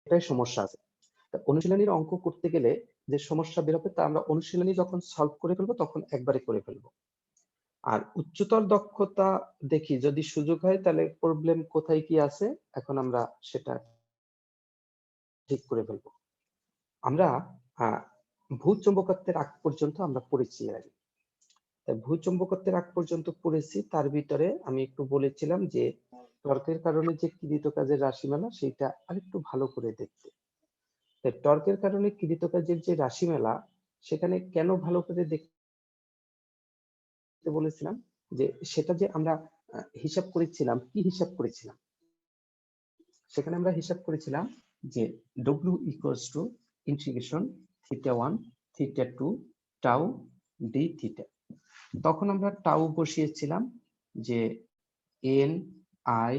এটাই সমস্যা আছে। অনুশীলনীর অঙ্ক করতে গেলে যে সমস্যা বের হবে তা আমরা অনুশীলনী যখন সলভ করে ফেলবো তখন একবারে করে ফেলবো। আর উচ্চতর দক্ষতা দেখি যদি সুযোগ হয় তাহলে প্রবলেম কোথায় কি আছে এখন আমরা সেটা ঠিক করে ফেলবো। আমরা ভূচুম্বকত্বের আগ পর্যন্ত আমরা পড়েছি এর আগে। ভূচুম্বকত্বের আগ পর্যন্ত পড়েছি, তার ভিতরে আমি একটু বলেছিলাম যে টর্কের কারণে যে কৃতকাজের রাশিমালা সেইটা আরেকটু ভালো করে দেখতে। টর্কের কারণে কৃতকাজের যে রাশিমালা সেখানে কেন ভালো করে দেখতে বলেছিলাম যে সেটা যে আমরা হিসাব করেছিলাম, কি হিসাব করেছিলাম সেখানে আমরা হিসাব করেছিলাম যে w equals to integration θ1 θ2 tau d theta. তখন আমরা টাউ বসিয়েছিলাম যে n i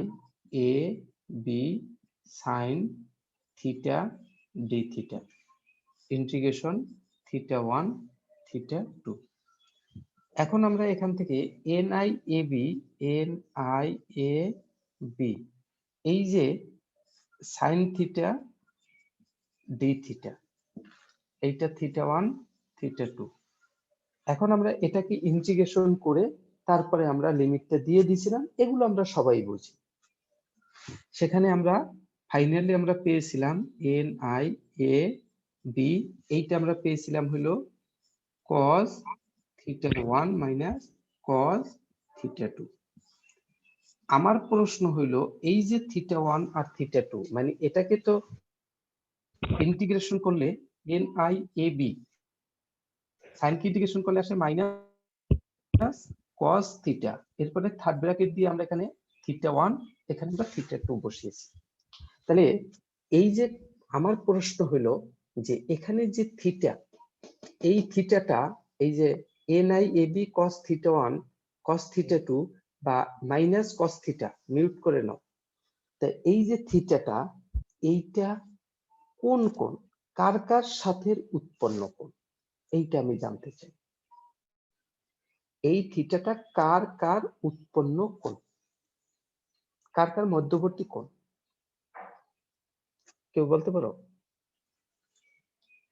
a b sin theta d theta integration θ1 θ2। এখন আমরা এখান থেকে ni a b এই যে sin থিটা ডি থিটা এইটা θ1 θ2, এখন আমরা এটাকে ইন্টিগ্রেশন করে তারপরে আমরা লিমিটটা দিয়ে দিয়েছিলাম, এগুলো আমরা সবাই বুঝি। সেখানে আমরা ফাইনালি আমরা পেয়েছিলাম ni a b, এইটা আমরা পেয়েছিলাম হলো cos θ1 মাইনাস cos θ2। আমার প্রশ্ন হইলো এই যে θ1 আর θ2 মানে এটাকে তো ইন্টিগ্রেশন করলে ni a b sin কি ইন্টিগ্রেশন করলে আসে মাইনাস cos থিটা, এরপরে থার্ড ব্র্যাকেট দিয়ে আমরা এখানে θ1 এখানে আমরা θ2 বসিয়েছি। তাহলে এই যে আমার প্রশ্ন হলো যে এখানে যে থিটা, এই থিটাটা এই যে ni ab cos θ1 cos θ2 বা মাইনাস cos থিটা মিউট করে নাও, তা এই যে থিটাটা এইটা কোন কোণ, কার কার সাথে উৎপন্ন কোণ, এইটা আমি জানতে চাই। এই থিটাটা কার কার উৎপন্ন কোণ, কার কার মধ্যবর্তী কোণ, কেউ বলতে পারো?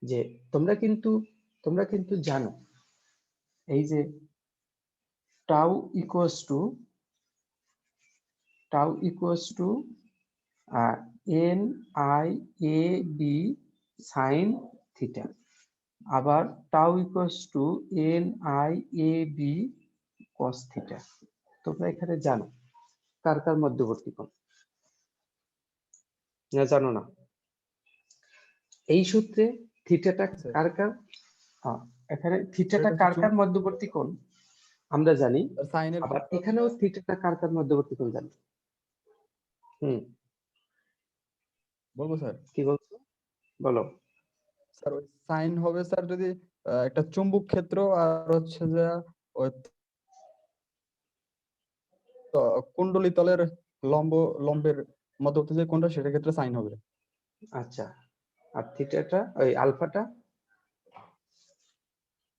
যে তোমরা কিন্তু জানো এই যে tau equals to N I A B sine theta, আবার tau equals to N I A B cos theta. তোমরা এখানে জানো কার কার মধ্যবর্তী কোণ, না জানো না? এই সূত্রে থিটাটা কার কার, এখানে থিটাটা কার কার মধ্যবর্তী কোণ আমরা জানি, আবার এখানেও থিটাটা কার কার মধ্যবর্তী কোণ জানি। বলবো স্যার? কি বলছো বলো। স্যার ওই সাইন হবে স্যার যদি একটা চুম্বক ক্ষেত্র আর হচ্ছে যে ওই কুণ্ডলী তলের লম্বের মধ্যবর্তী যে কোণটা সেটার ক্ষেত্রে সাইন হবে। আচ্ছা, আর থিটাটা ওই আলফাটা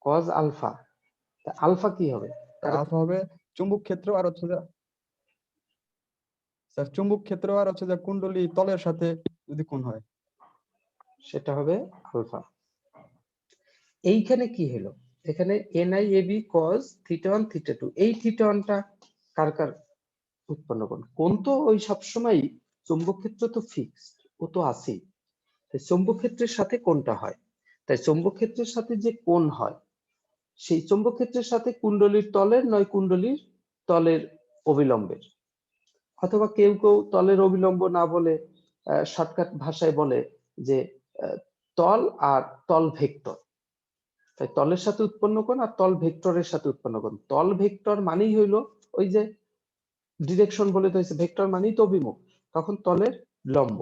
কজ আলফা, তা আলফা কি হবে? আলফা হবে চুম্বক ক্ষেত্র আর হচ্ছে যে স্যার চুম্বক ক্ষেত্র আর হচ্ছে যে কুণ্ডলী তলের সাথে যদি কোণ হয় সেটা হবে আলফা। এইখানে কি হলো, এখানে NIAB cos θ1 θ2, এই θ1টা কার কার উৎপন্ন কোণ? কোণ তো ওই সবসময় চৌম্বক ক্ষেত্র তো ফিক্সড, ও তো আছেই। চৌম্বক ক্ষেত্রের সাথে কোণটা হয়, তাই চৌম্বক ক্ষেত্রের সাথে যে কোণ হয় সেই চৌম্বক ক্ষেত্রের সাথে কুণ্ডলীর তলের নয় কুণ্ডলীর তলের অবিলম্বের, অথবা কেউ কেউ তলের অবিলম্ব না বলে শর্টকাট ভাষায় বলে যে তল আর তল ভেক্টর। তাই তলের সাথে উৎপন্ন কোণ আর তল ভেক্টরের সাথে উৎপন্ন কোণ। তল ভেক্টর মানেই হইলো ওই যে ডিরেকশন বলে তো হয়েছে, ভেক্টর মানেই তো অভিমুখ, তখন তলের লম্ব,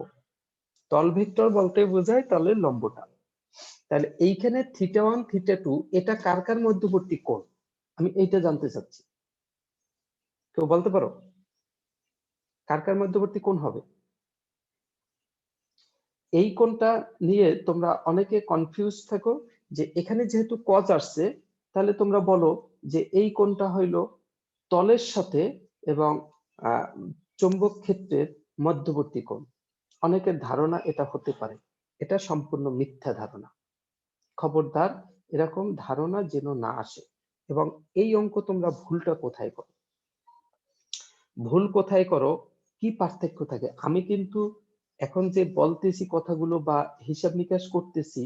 তল ভেক্টর বলতে বোঝায় তলের লম্বটা। তাহলে এইখানে θ1 θ2 এটা কার কার মধ্যবর্তী কোণ, আমি এইটা জানতে চাচ্ছি, কেউ বলতে পারো কার কার মধ্যবর্তী কোণ হবে? এই কোণটা নিয়ে তোমরা অনেকে কনফিউজ থাকো যে এখানে যেহেতু কজ আসছে তাহলে তোমরা বলো যে এই কোণটা হইলো তলের সাথে এবং চৌম্বক ক্ষেত্রের মধ্যবর্তী কোণ, অনেকের ধারণা এটা হতে পারে, এটা সম্পূর্ণ মিথ্যা ধারণা। খবরদার এরকম ধারণা যেন না আসে। এবং এই অঙ্ক তোমরা ভুলটা কোথায় করো, ভুল কোথায় করো, কি পার্থক্য থাকে? আমি কিন্তু এখন যে বলতেছি কথাগুলো বা হিসাব নিকাশ করতেছি,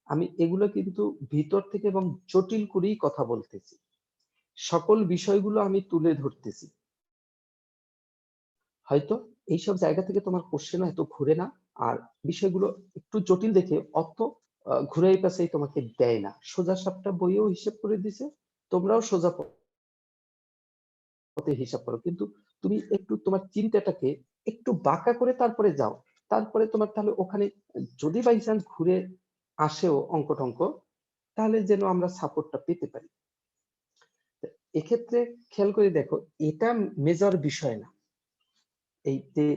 আমি এগুলো কিন্তু ভিতর থেকে এবং জটিল করেই কথা বলতেছি। সকল বিষয়গুলো আমি তুলে ধরতেছি। হয়তো এইসব জায়গা থেকে তোমার কোশ্চেন হয়তো ঘুরে না, আর বিষয়গুলো একটু জটিল দেখে অত ঘুরাই পেঁচাই তোমাকে দেয় না। সোজা সাপটা বইয়েও হিসাব করে দিছে, তোমরাও সোজা পথে হিসাব করো, কিন্তু তুমি একটু তোমার চিন্তাটাকে একটু বাঁকা করে তারপরে যাও, তারপরে তোমার তাহলে ওখানে যদি বাই চান্স ঘুরে আসেও অঙ্ক টঙ্ক, তাহলে যেন আমরা সাপোর্টটা পেতে পারি। এক্ষেত্রে খেয়াল করে দেখো, এটা মেজর বিষয় না। এই যে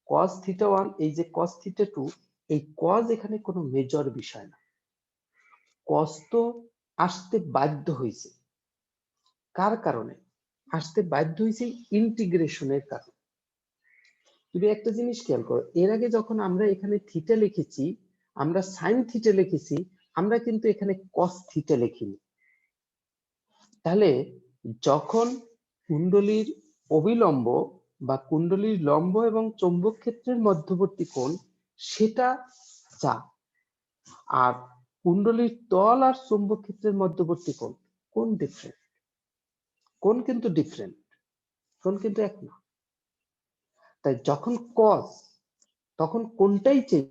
cos θ1, এই যে cos θ2, এই cos এখানে কোনো মেজর বিষয় না। cos তো আসতে বাধ্য হয়েছে, কার কারণে আসতে বাধ্য হয়েছে? ইন্টিগ্রেশনের কারণে। তুমি একটা জিনিস খেয়াল করো, এর আগে যখন আমরা এখানে থিটা লিখেছি, আমরা সাইন থিটা লিখেছি, আমরা কিন্তু এখানে cos থিটা লিখিনি। তাহলে যখন কুণ্ডলীর অবিলম্ব বা কুণ্ডলীর লম্ব এবং চৌম্বক ক্ষেত্রের মধ্যবর্তী কোণ সেটা যা, আর কুণ্ডলীর তল আর চৌম্বক ক্ষেত্রের মধ্যবর্তী কোণ, কোন ডিফারেন্ট, কোণ কিন্তু ডিফারেন্ট, কোণ কিন্তু এক না। তাই যখন cos, তখন কোনটাই চেঞ্জ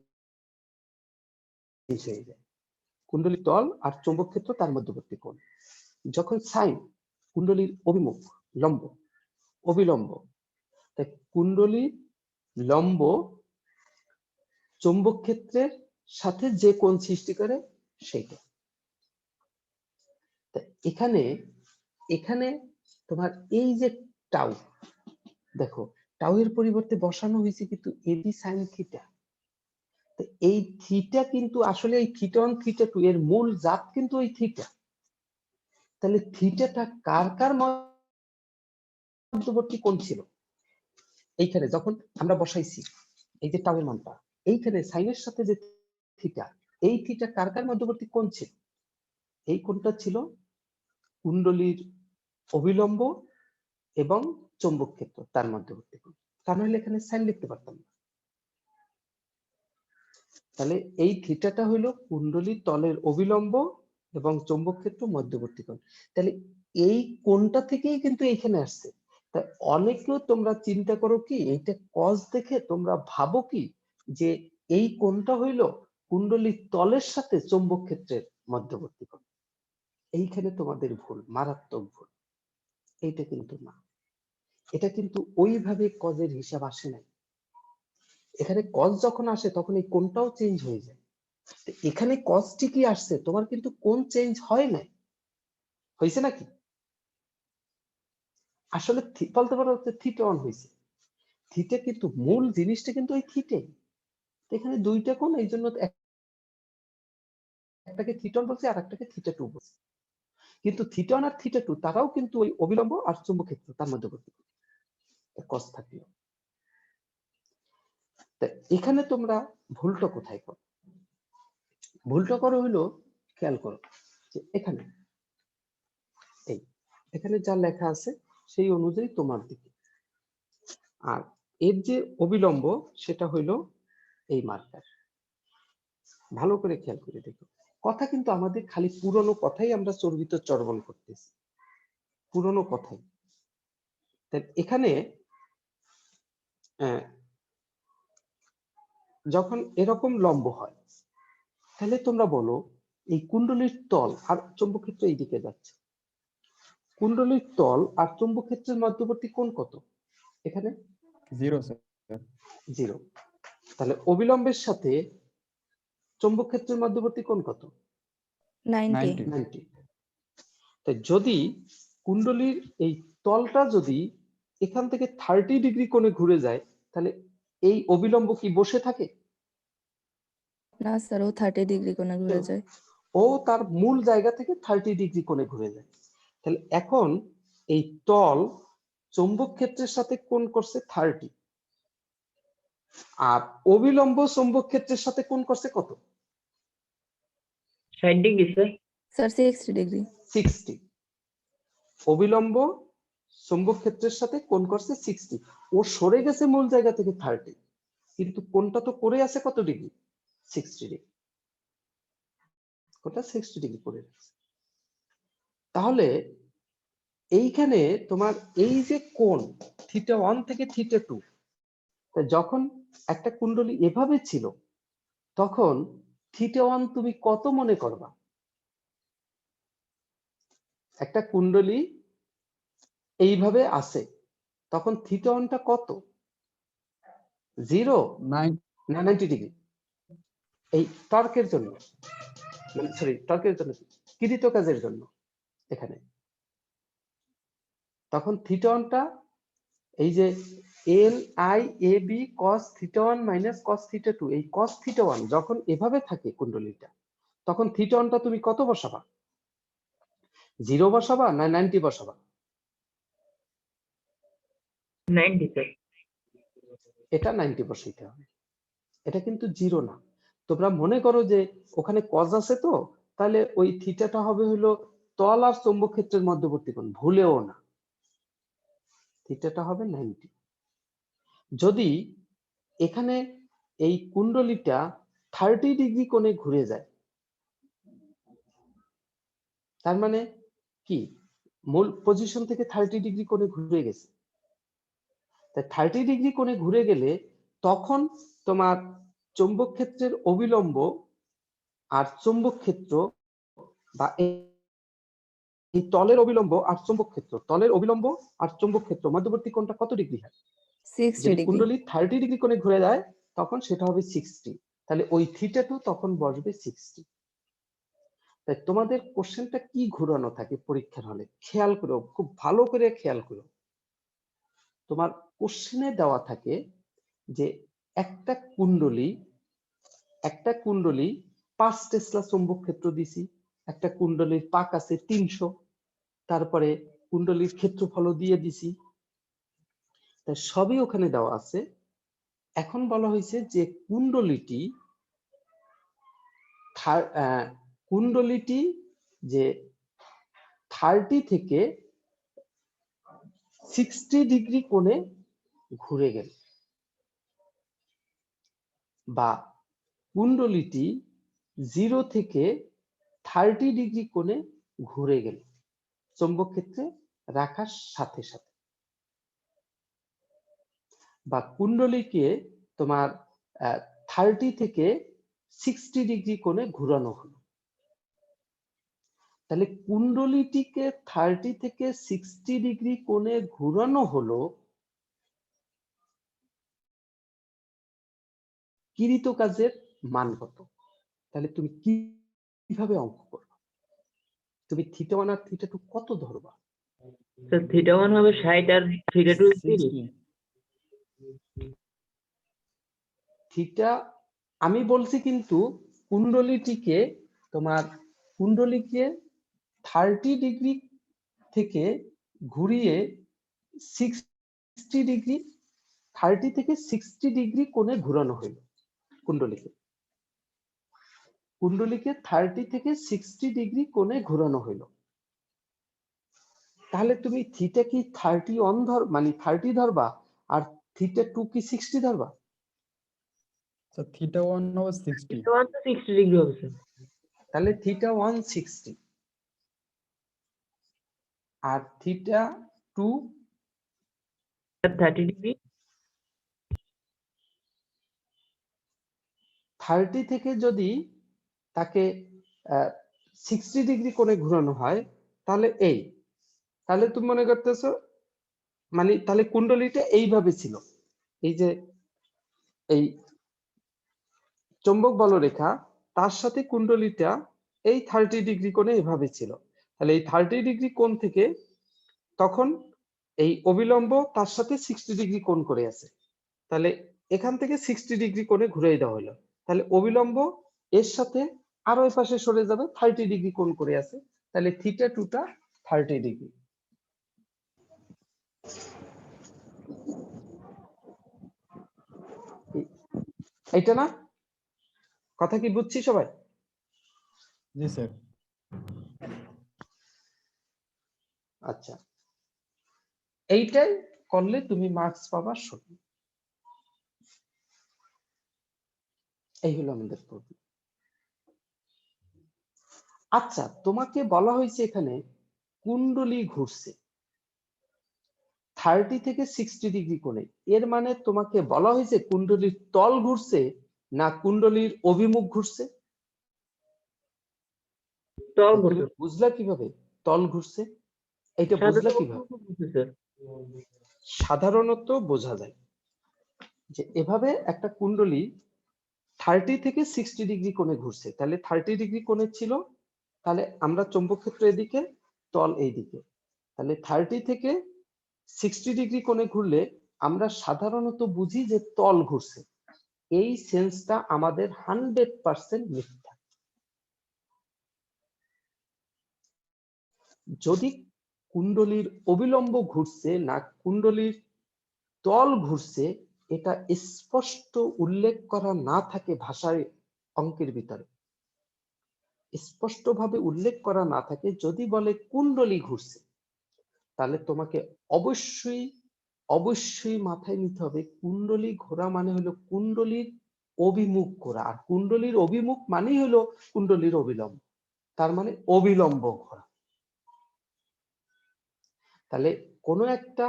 হয়ে যায়, কুণ্ডলীর তল আর চৌম্বক ক্ষেত্র তার মধ্যবর্তী কোণ। যখন সাইন, কুণ্ডলীর অভিমুখ, লম্ব, অবিলম্ব, তাই কুণ্ডলীর লম্ব চৌম্বক ক্ষেত্রের সাথে যে কোণ সৃষ্টি করে সেইটা। এখানে এখানে তোমার এই যে টাউ, দেখো টাউ এর পরিবর্তে বসানো হয়েছে কিন্তু এবি সাইন থিটা। এই থিটা কিন্তু আসলে এই θ1 θ2 এর মূল জাত কিন্তু ওই থিটা। তাহলে থিটাটা কার কার মধ্যবর্তী কোণ ছিল? এইখানে যখন আমরা বসাইছি এই যে টাউ এর মানটা, এইখানে সাইনের সাথে যে থিটা, এই থিটা কার কার মধ্যবর্তী কোণ ছিল? এই কোণটা ছিল কুণ্ডলীর অবিলম্ব এবং চৌম্বক ক্ষেত্র তার মধ্যবর্তী কোণ। তা নাহলে এখানে সাইন লিখতে পারতাম না। তাহলে এই থিটাটা হলো কুণ্ডলীর তলের অবিলম্ব এবং চৌম্বক ক্ষেত্র মধ্যবর্তী কোণ। তাহলে এই কোণটা থেকেই কিন্তু এখানে আসছে। তাই অনেকেও তোমরা চিন্তা করো কি, এইটা cos দেখে তোমরা ভাবো কি যে এই কোণটা হইল কুণ্ডলীর তলের সাথে চৌম্বক ক্ষেত্রের মধ্যবর্তী কোণ। এইখানে তোমাদের ভুল, মারাত্মক ভুল। এইটা কিন্তু না, এটা কিন্তু ওইভাবে কজের হিসাব আসে নাই। এখানে কজ যখন আসে তখন এই কোণটাও চেঞ্জ হয়ে যায়। এখানে কজ ঠিকই আসছে, তোমার কিন্তু কোণ চেঞ্জ হয় নাই, হয়েছে নাকি? আসলে বলতে পারো হচ্ছে θ1 হয়েছে, থিটা কিন্তু মূল জিনিসটা কিন্তু ওই থিটে। এখানে দুইটা কোণ, এই জন্য একটাকে θ1 বলছে আর একটাকে θ2 বলছে। কিন্তু θ1 আর θ2 তারাও কিন্তু ওই অবিলম্ব আর চৌম্বক ক্ষেত্র তার মধ্যবর্তী কজ থাকলো। এখানে তোমরা ভুলটা কোথায় করো? ভুলটা করো হইলো, খেয়াল করো যে এখানে এই এখানে যা লেখা আছে সেই অনুযায়ী তোমার দিকে, আর এর যে অবিলম্ব সেটা হইলো এই মার্কার। ভালো করে খেয়াল করে দেখো, কথা কিন্তু আমাদের খালি পুরনো কথাই আমরা চর্বিত চর্বণ করতেছি, পুরনো কথাই। এখানে যখন এরকম লম্ব হয়, তাহলে তোমরা বলো এই কুণ্ডলীর তল আর চৌম্বক ক্ষেত্র এইদিকে যাচ্ছে, কুণ্ডলীর তল আর চৌম্বক ক্ষেত্রের মধ্যবর্তী কোণ কত? এখানে 0 স্যার। 0। তাহলে অবিলম্বের সাথে চৌম্বক ক্ষেত্রের মধ্যবর্তী কোণ কত? 90। 90। তাই যদি কুণ্ডলীর এই তলটা যদি এখান থেকে 30 ডিগ্রি কোণে ঘুরে যায়, তাহলে এই অবিলম্ব কি বসে থাকে? না স্যার, ও 30 ডিগ্রি কোণে ঘুরে যায়। ও তার মূল জায়গা থেকে 30 ডিগ্রি কোণে ঘুরে যায়। তাহলে এখন এই তল চৌম্বক ক্ষেত্রের সাথে কোণ করছে 30, আর অবিলম্ব চৌম্বক ক্ষেত্রের সাথে কোণ করছে কত? 60 ডিগ্রি স্যার। Sir 60 degree. 60। অবিলম্ব চৌম্বক ক্ষেত্রের সাথে কোণ করছে 60। ও সরে গেছে মূল জায়গা থেকে 30, কিন্তু কোণটা তো করে আছে কত ডিগ্রি? 60 ডিগ্রি। কোণটা 60 ডিগ্রি করে আছে। তাহলে এইখানে তোমার এই যে কোণ θ1 থেকে θ2, যখন একটা কুণ্ডলী এভাবে ছিল তখন θ1 তুমি কত মনে করবা? একটা কুণ্ডলী এইভাবে আছে তখন θ1টা কত? 0 না 90 ডিগ্রি? এই টর্কের জন্য, সরি টর্কের জন্য, কৃত কাজের জন্য এখানে তখন θ1টা এই যে LIAB cos θ1 minus cos θ2, এই cos θ1 যখন এভাবে থাকে কুণ্ডলীটা তখন θ1টা তুমি কত বসাবা? 0 বসাবা না 90 বসাবা? 90 স্যার। এটা 90 বসাইতে হবে। এটা কিন্তু 0 না। তোমরা মনে করো যে ওখানে cos আছে, তো তাহলে ওই থিটাটা হবে হলো তল আর চৌম্বক ক্ষেত্রের মধ্যবর্তী কোণ, ভুলেও না। থিটাটা হবে 90। যদি এখানে এই কুণ্ডলীটা 30 ডিগ্রি কোণে ঘুরে যায়, তার মানে কি মূল পজিশন থেকে 30 ডিগ্রি কোণে ঘুরে গেছে। তাই 30 ডিগ্রি কোণে ঘুরে গেলে তখন তোমার চৌম্বক ক্ষেত্রের অবিলম্ব আর চৌম্বক ক্ষেত্র বা এই তলের অবিলম্ব আর চৌম্বক ক্ষেত্র, তলের অবিলম্ব আর চৌম্বক ক্ষেত্র মধ্যবর্তী কোণটা কত ডিগ্রি হয়? 60 যদি ডিগ্রি। কুণ্ডলী 30 ডিগ্রি কোণে ঘুরে যায় তখন সেটা হবে 60। তাহলে ওই θ2 তখন বসবে 60। তাই তোমাদের কোশ্চেনটা কি ঘুরানো থাকে পরীক্ষার হলে, খেয়াল করো, খুব ভালো করে খেয়াল করো। তোমার কোশ্চেনে দেওয়া থাকে যে একটা কুণ্ডলী 5 টেসলা চৌম্বক ক্ষেত্র দিছি, একটা কুণ্ডলীর পাক আছে 300, তারপরে কুণ্ডলীর ক্ষেত্রফল দিয়ে দিছি, তাই সবই ওখানে দেওয়া আছে। এখন বলা হয়েছে যে কুণ্ডলীটি যে 30 থেকে 60 ডিগ্রি কোণে ঘুরে গেল, বা কুণ্ডলীটি 0 থেকে 30 ডিগ্রি কোণে ঘুরে গেল চৌম্বক ক্ষেত্রে রাখার সাথে সাথে, বা কুণ্ডলীকে তোমার 30 থেকে 60 ডিগ্রি কোণে ঘুরানো হলো। তাহলে কুণ্ডলীটিকে 30 থেকে 60 ডিগ্রি কোণে ঘুরানো হলো, কৃত কাজের মান কত? তাহলে তুমি কিভাবে অঙ্ক করবে? তুমি θ1 আর θ2 কত ধরবা? স্যার θ1 হবে 60 আর θ2 30। থিটা আমি বলছি, কিন্তু কুণ্ডলীটিকে কুণ্ডলীকে 30 ডিগ্রি থেকে ঘুরিয়ে 60 ডিগ্রি, 30 থেকে 60 ডিগ্রি কোণে ঘুরানো হলো কুণ্ডলীকে। 30 থেকে 60 ডিগ্রি কোণে ঘুরানো হলো। তাহলে তুমি থিটা কি 31 মানে 30 ধরবা আর θ2 কি 60 ধরবা? স্যার θ1 হবে 60। θ1 তো 60 ডিগ্রি হবে স্যার। তাহলে θ1 60 আর θ2 30 ডিগ্রি। 30 থেকে যদি তাকে 60 ডিগ্রি কোণে ঘুরানো হয়, তাহলে তাহলে তুমি মনে করতেছো মানে তাহলে কুণ্ডলীটা এইভাবে ছিল, এই যে এই চৌম্বক বলরেখা তার সাথে কুণ্ডলীটা এই 30 ডিগ্রি কোণে এভাবে ছিল। তাহলে এই 30 ডিগ্রি কোণ থেকে তখন এই অবিলম্ব তার সাথে 60 ডিগ্রি কোণ করে আছে, তাহলে এখান থেকে 60 ডিগ্রি কোণে ঘুরিয়ে দেওয়া হলো। তাহলে অবিলম্ব এর সাথে আরো এই পাশে সরে যাবে, 30 ডিগ্রি কোণ করে আছে, তাহলে θ2টা 30 ডিগ্রি। এইটা না? কথা কি বুঝছি সবাই? জি স্যার। আচ্ছা, এইটাই করলে তুমি মার্কস পাবা 16। এই হলো আমাদের প্রবলেম। আচ্ছা, তোমাকে বলা হয়েছে এখানে কুণ্ডলী ঘুরছে 30 থেকে 60 ডিগ্রি কোণে। এর মানে তোমাকে বলা হয়েছে কুণ্ডলীর তল ঘুরছে না কুণ্ডলীর অভিমুখ ঘুরছে? তল তুমি ঘুরছে বুঝলা কিভাবে তল ঘুরছে? এটা বুঝলা কিভাবে? স্যার। সাধারণত বোঝা যায় যে এভাবে একটা কুণ্ডলী 30 থেকে 60 ডিগ্রি কোণে ঘুরছে, তাহলে 30 ডিগ্রি কোণে ছিল, তাহলে আমরা চৌম্বক ক্ষেত্র এদিকে, তল এইদিকে, তাহলে 30 থেকে 60 ডিগ্রি কোণে ঘুরলে আমরা সাধারণত বুঝি যে তল ঘুরছে। এই সেন্সটা আমাদের 100% মিথ্যা। যদি কুণ্ডলীর অবিলম্ব ঘুরছে না কুণ্ডলীর তল ঘুরছে এটা স্পষ্ট উল্লেখ করা না থাকে ভাষায়, অঙ্কের ভিতরে স্পষ্টভাবে উল্লেখ করা না থাকে, যদি বলে কুণ্ডলী ঘুরছে, তাহলে তোমাকে অবশ্যই অবশ্যই মাথায় নিতে হবে কুণ্ডলী ঘোরা মানে হলো কুণ্ডলীর অভিমুখ ঘোরা, আর কুণ্ডলীর অভিমুখ মানেই হলো কুণ্ডলীর অবিলম্ব, তার মানে অবিলম্ব ঘোরা। তাহলে কোনো একটা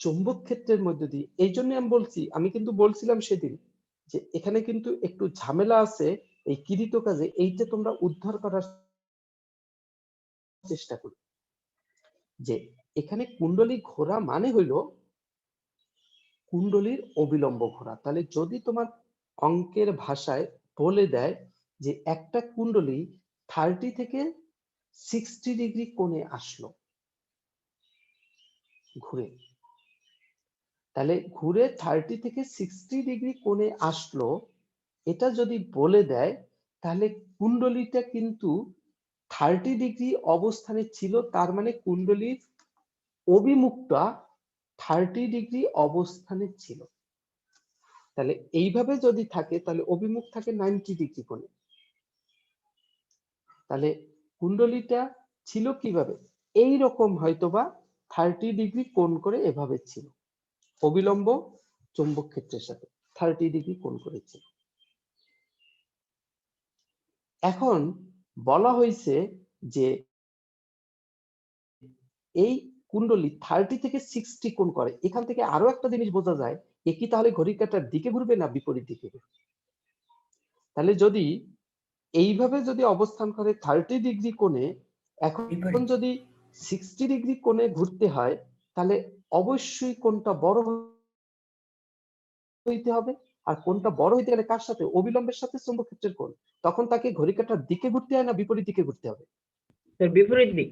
চৌম্বক ক্ষেত্রের মধ্যে দিয়ে, এই জন্য আমি বলছি, আমি কিন্তু বলছিলাম সেদিন যে এখানে কিন্তু একটু ঝামেলা আছে এই কৃত কাজে, এইটা তোমরা উদ্ধার করার চেষ্টা করো। যে এখানে কুণ্ডলী ঘোরা মানে হইল কুণ্ডলীর অবিলম্ব ঘোরা। তাহলে যদি তোমার অঙ্কের ভাষায় বলে দেয় যে একটা কুণ্ডলী 30 থেকে 60 ডিগ্রি কোণে আসলো ঘুরে, তাহলে ঘুরে 30 থেকে 60 ডিগ্রি কোণে আসলো, এটা যদি বলে দেয় তাহলে কুণ্ডলীটা কিন্তু 30 ডিগ্রি অবস্থানে ছিল, তার মানে কুণ্ডলীর অভিমুখটা 30 ডিগ্রি অবস্থানে ছিল। তাহলে এইভাবে যদি থাকে তাহলে অভিমুখ থাকে 90 ডিগ্রি কোণে। তাহলে কুণ্ডলীটা ছিল কিভাবে? এই রকম হয়তোবা 30 ডিগ্রি কোণ করে এভাবে ছিল, অবিলম্ব চৌম্বক ক্ষেত্রের সাথে 30 ডিগ্রি কোণ করেছিল। এখন বলা হয়েছে যে এই কুণ্ডলী 30 থেকে 60 কোণ করে। এখান থেকে আরো একটা জিনিস বোঝা যায়, এ কি তাহলে ঘড়ির কাঁটার দিকে ঘুরবে না বিপরীত দিকে ঘুরবে? তাহলে যদি এইভাবে যদি অবস্থান করে 30 ডিগ্রি কোণে, এখন যদি 60 ডিগ্রি কোণে ঘুরতে হয় তাহলে অবশ্যই কোণটা বড় হইতে হবে, আর কোণটা বড় হইতে গেলে কার সাথে? অবিলম্বের সাথে চৌম্বক ক্ষেত্রের কোণ। তখন তাকে ঘড়ি কাঁটার দিকে ঘুরতে হয় না বিপরীত দিকে ঘুরতে হবে? স্যার বিপরীত দিক।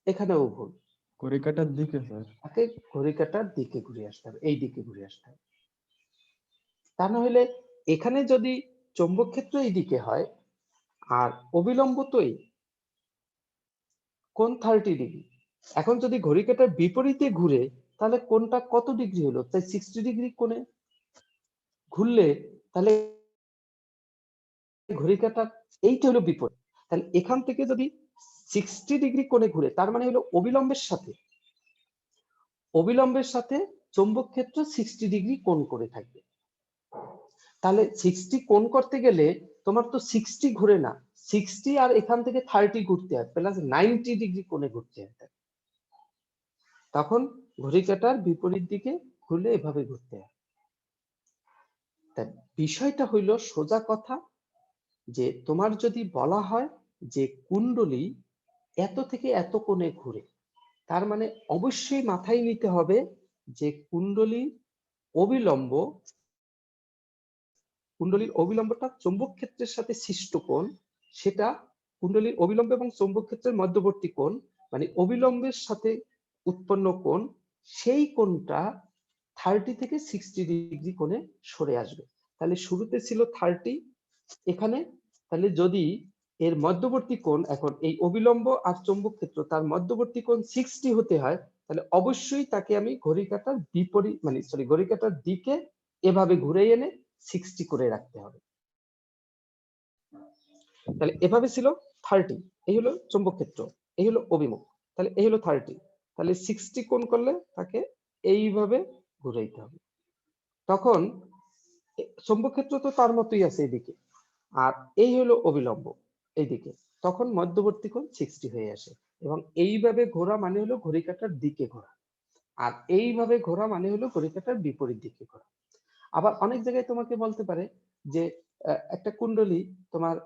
এখানেও ভুল, ঘড়ি কাঁটার দিকে স্যার। তাকে ঘড়ি কাঁটার দিকে ঘুরে আসতে হবে, এই দিকে ঘুরে আসতে হবে। তা না হলে এখানে যদি চৌম্বক ক্ষেত্র এইদিকে হয় আর অবিলম্ব তো এই কোণ 30 ডিগ্রি, এখন যদি ঘড়ি কাঁটার বিপরীতে ঘুরে তাহলে কোণটা কত ডিগ্রি হলো? তাই 60 ডিগ্রি কোণে ঘুরলে তাহলে ঘড়ি কাঁটা এইটা হলো বিপরীত। তাহলে এখান থেকে যদি 60 ডিগ্রি কোণে ঘুরে তার মানে হলো অবিলম্বের সাথে চৌম্বক ক্ষেত্র 60 ডিগ্রি কোণ করে থাকবে। তাহলে 60 কোণ করতে গেলে তোমার তো 60 ঘুরে না, 60 আর এখান থেকে 30 ঘুরতে হয়, প্লাস 90 ডিগ্রি কোণে ঘুরতে হয়। তখন ঘড়ি কাঁটার বিপরীত দিকে ঘুরলে এভাবে ঘুরতে হয়। তাই বিষয়টা হইল সোজা কথা, যে তোমার যদি বলা হয় যে কুণ্ডলী এত থেকে এত কোণে ঘুরে, তার মানে অবশ্যই মাথায় নিতে হবে যে কুণ্ডলীর অবিলম্বটা চৌম্বক ক্ষেত্রের সাথে সৃষ্ট কোণ, সেটা কুণ্ডলীর অবিলম্ব এবং চৌম্বক ক্ষেত্রের মধ্যবর্তী কোণ, মানে অবিলম্বের সাথে উৎপন্ন কোণ, সেই কোণটা 30 থেকে 60 ডিগ্রি কোণে সরে আসবে। তাহলে শুরুতে ছিল 30 এখানে, তাহলে যদি এর মধ্যবর্তী কোণ, এখন এই অবিলম্ব আর চৌম্বক ক্ষেত্র তার মধ্যবর্তী কোণ 60 হতে হয়, তাহলে অবশ্যই তাকে আমি ঘড়ি কাঁটার বিপরীত মানে সরি ঘড়ি কাঁটার দিকে এভাবে ঘুরে এনে 60 করে রাখতে হবে। তাহলে এভাবে ছিল 30, এই হলো চৌম্বক ক্ষেত্র, এই হলো অভিমুখ, তাহলে এই হলো 30, তাহলে 60 কোণ করলে তাকে এইভাবে ঘুরাইতে হবে। তখন চৌম্বক ক্ষেত্র তো তার মতোই আছে এদিকে, আর এই হলো অবিলম্ব এইদিকে, তখন মধ্যবর্তী কোণ 60 হয়ে আসে। এবং এইভাবে ঘোরা মানে হলো ঘড়ি কাঁটার দিকে ঘোরা, আর এইভাবে ঘোরা মানে হলো ঘড়ি কাঁটার বিপরীত দিকে ঘোরা। আবার অনেক জায়গায় তোমাকে বলতে পারে যে একটা কুণ্ডলী তোমার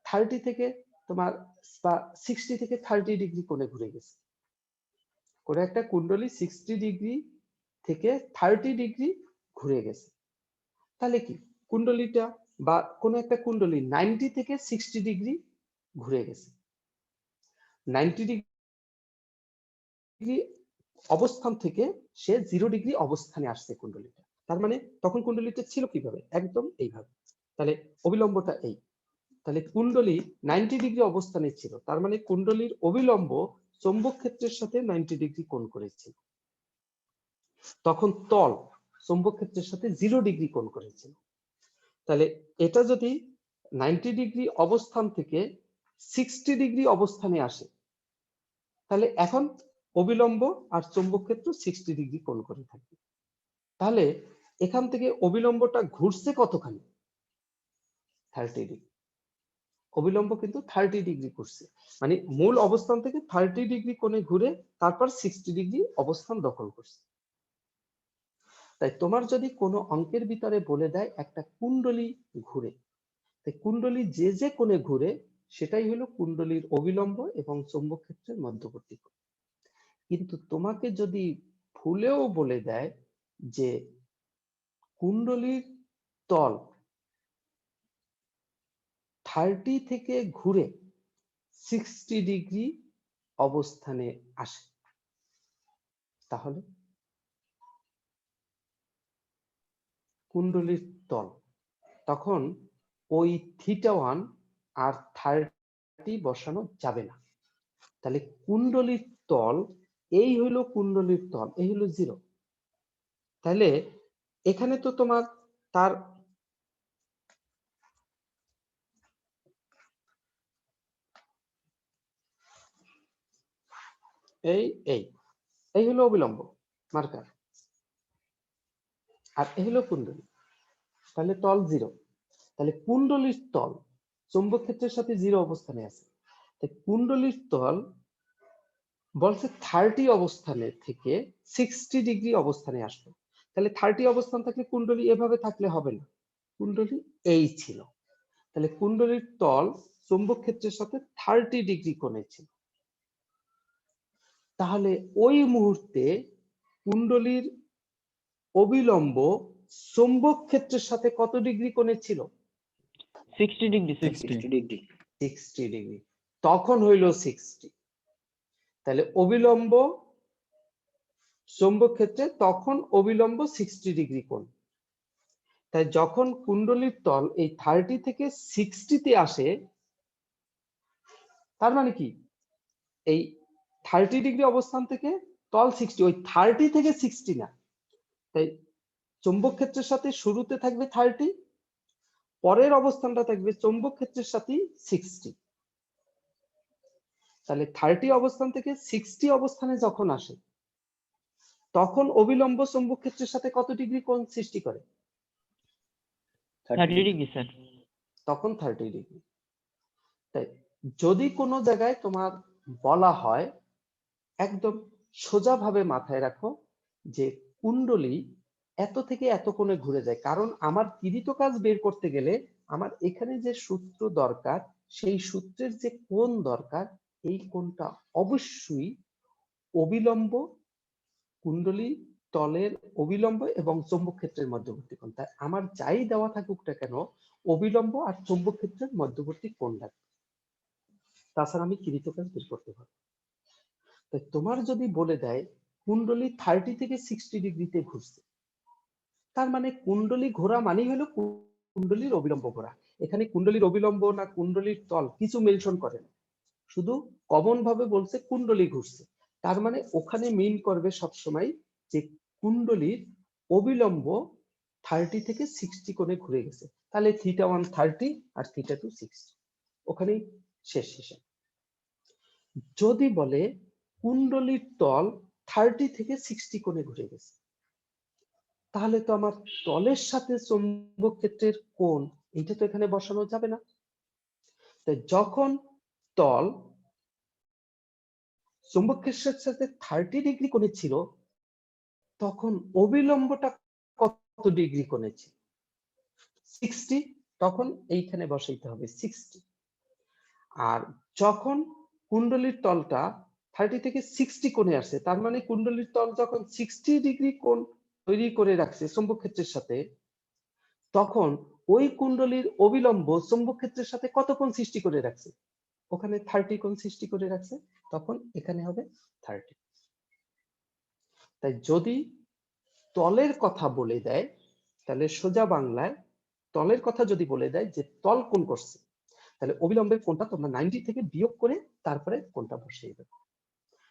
30 থেকে তোমার বা 60 থেকে 30 ডিগ্রি কোণে ঘুরে গেছে। কোনো একটা কুণ্ডলী 60 ডিগ্রি থেকে 30 ডিগ্রি ঘুরে গেছে, তাহলে কি কুণ্ডলীটা বা কোনো একটা কুণ্ডলী 90 থেকে 60 ডিগ্রি ঘুরে গেছে, 90 ডিগ্রি অবস্থান থেকে সে 0 ডিগ্রি অবস্থানে আসছে কুণ্ডলীটা। তার মানে তখন কুণ্ডলীটা ছিল কিভাবে, একদম এইভাবে। তাহলে অবিলম্বটা এই, তাহলে কুণ্ডলী 90 ডিগ্রি অবস্থানে ছিল, তার মানে কুণ্ডলীর অবিলম্ব চৌম্বক ক্ষেত্রের সাথে 90 ডিগ্রি কোণ করেছিল। তখন তল চৌম্বক ক্ষেত্রের সাথে 0 ডিগ্রি কোণ করেছিল। তাহলে এটা যদি 90 ডিগ্রি অবস্থান থেকে 60 ডিগ্রি অবস্থানে আসে, তাহলে এখন অবিলম্ব আর চৌম্বক ক্ষেত্র 60 ডিগ্রি কোণ করে থাকবে। তাহলে এখান থেকে অবিলম্বটা ঘুরছে কতখানি, 30 ডিগ্রি। অবিলম্ব কিন্তু 30 ডিগ্রি ঘুরছে, মানে মূল অবস্থান থেকে 30 ডিগ্রি কোণে ঘুরে তারপর 60 ডিগ্রি অবস্থান দখল করছে। তাই তোমার যদি কোনো অঙ্কের ভিতরে বলে দেয় একটা কুণ্ডলী ঘুরে, তাই কুণ্ডলী যে যে কোণে ঘুরে সেটাই হলো কুণ্ডলীর অবিলম্ব এবং চৌম্বক ক্ষেত্রের মধ্যবর্তী কোণ। কিন্তু তোমাকে যদি ভুলেও বলে দেয় যে কুণ্ডলীর তল 30 থেকে ঘুরে 60 ডিগ্রি অবস্থানে আসে, তাহলে কুণ্ডলীর তল তখন ওই θ1 আর 30 বসানো যাবে না। তাহলে কুণ্ডলীর তল এই হলো কুণ্ডলীর তল, এই হলো 0। তাহলে এখানে তো তোমার তার এই এই এই হলো অবিলম্ব মার্কার, আর এই হলো কুণ্ডলী, তাহলে তল 0। তাহলে কুণ্ডলীর তল চৌম্বক ক্ষেত্রের সাথে 0 অবস্থানে আছে, তাই কুণ্ডলীর তল বলছে 30 অবস্থানে থেকে 60 ডিগ্রি অবস্থানে আসবে। তাহলে 30 অবস্থান থাকলে কুণ্ডলী এভাবে থাকলে হবে না, কুণ্ডলী এই ছিল। তাহলে কুণ্ডলীর তল চৌম্বক ক্ষেত্রের সাথে 30 ডিগ্রি কোণে ছিল। তাহলে ওই মুহূর্তে কুণ্ডলীর অবিলম্ব চৌম্বক ক্ষেত্রের সাথে কত ডিগ্রি কোণে ছিল, 60 ডিগ্রি স্যার। 60 ডিগ্রি। তখন হইল 60। তাহলে অবিলম্ব চৌম্বক ক্ষেত্রে তখন অবিলম্ব 60 ডিগ্রি কোণ। তাই যখন কুণ্ডলীর তল এই 30 থেকে 60 তে আসে, তার মানে কি এই 30 ডিগ্রি অবস্থান থেকে তল 60, ওই 30 থেকে 60 না। তাই চৌম্বক ক্ষেত্রের সাথে শুরুতে থাকবে 30, পরের অবস্থানটা থাকবে চৌম্বক ক্ষেত্রের সাথে 60। তাহলে 30 অবস্থান থেকে 60 অবস্থানে যখন আসে, তখন অবিলম্ব চৌম্বক ক্ষেত্রের সাথে কত ডিগ্রি কোণ সৃষ্টি করে, 30 ডিগ্রি স্যার। তখন 30 ডিগ্রি। তাই যদি কোনো জায়গায় তোমার বলা হয়, একদম সোজাভাবে মাথায় রাখো যে কুণ্ডলী এত থেকে এত কোণে ঘুরে যায়, কারণ আমার কিরিত কাজ বের করতে গেলে আমার এখানে যে সূত্র দরকার, সেই সূত্রের যে কোণ দরকার, এই কোণটা অবশ্যই অবিলম্ব কুণ্ডলী তলের অবিলম্ব এবং চৌম্বক ক্ষেত্রের মধ্যবর্তী কোণ। তাই আমার যাই দেওয়া থাকুক না কেন, অবিলম্ব আর চৌম্বক ক্ষেত্রের মধ্যবর্তী কোণ লাগবে, তাছাড়া আমি কিরিত কাজ বের করতে পারবো। তাই তোমার যদি বলে দেয় কুণ্ডলী 30 থেকে 60 ডিগ্রিতে ঘুরছে, তার মানে কুণ্ডলী ঘোরা মানেই হলো কুণ্ডলীর অবিলম্ব ঘোরা। এখানে কুণ্ডলীর অবিলম্ব না কুণ্ডলীর তল কিছু মেনশন করে না, শুধু কমন ভাবে বলছে কুণ্ডলী ঘুরছে। তার মানে ওখানে মিন করবে সবসময় যে কুণ্ডলীর অবিলম্ব 30 থেকে 60 কোণে ঘুরে গেছে, তাহলে θ1 30 আর θ2 60, ওখানেই শেষ হিসাব। যদি বলে কুণ্ডলীর তল 30 থেকে 60 কোণে ঘুরে গেছে, তাহলে তো আমার তলের সাথে চৌম্বক ক্ষেত্রের কোণ এইটা তো এখানে বসানো যাবে না। তাই যখন তল চৌম্বক ক্ষেত্রের সাথে 30 ডিগ্রি কোণে ছিল, তখন অবিলম্বটা কত ডিগ্রি কোণে ছিল? 60, তখন এইখানে বসাইতে হবে 60। আর যখন কুণ্ডলীর তলটা 30 থেকে 60 কোণে আসছে, তার মানে কুণ্ডলীর তল যখন 60 ডিগ্রি কোণ তৈরি করে রাখছে চৌম্বক ক্ষেত্রের সাথে, তখন ওই কুণ্ডলীর অবিলম্ব চৌম্বক ক্ষেত্রের সাথে কত কোণ সৃষ্টি করে রাখছে? ওখানে 30 কোণ সৃষ্টি করে রাখছে, তখন এখানে হবে 30। তাই যদি তলের কথা বলে দেয়, তাহলে সোজা বাংলায় তলের কথা যদি বলে দেয় যে তল কোণ করছে, তাহলে অবিলম্বের কোণটা তোমরা 90 থেকে বিয়োগ করে তারপরে কোণটা বসিয়ে দেবে।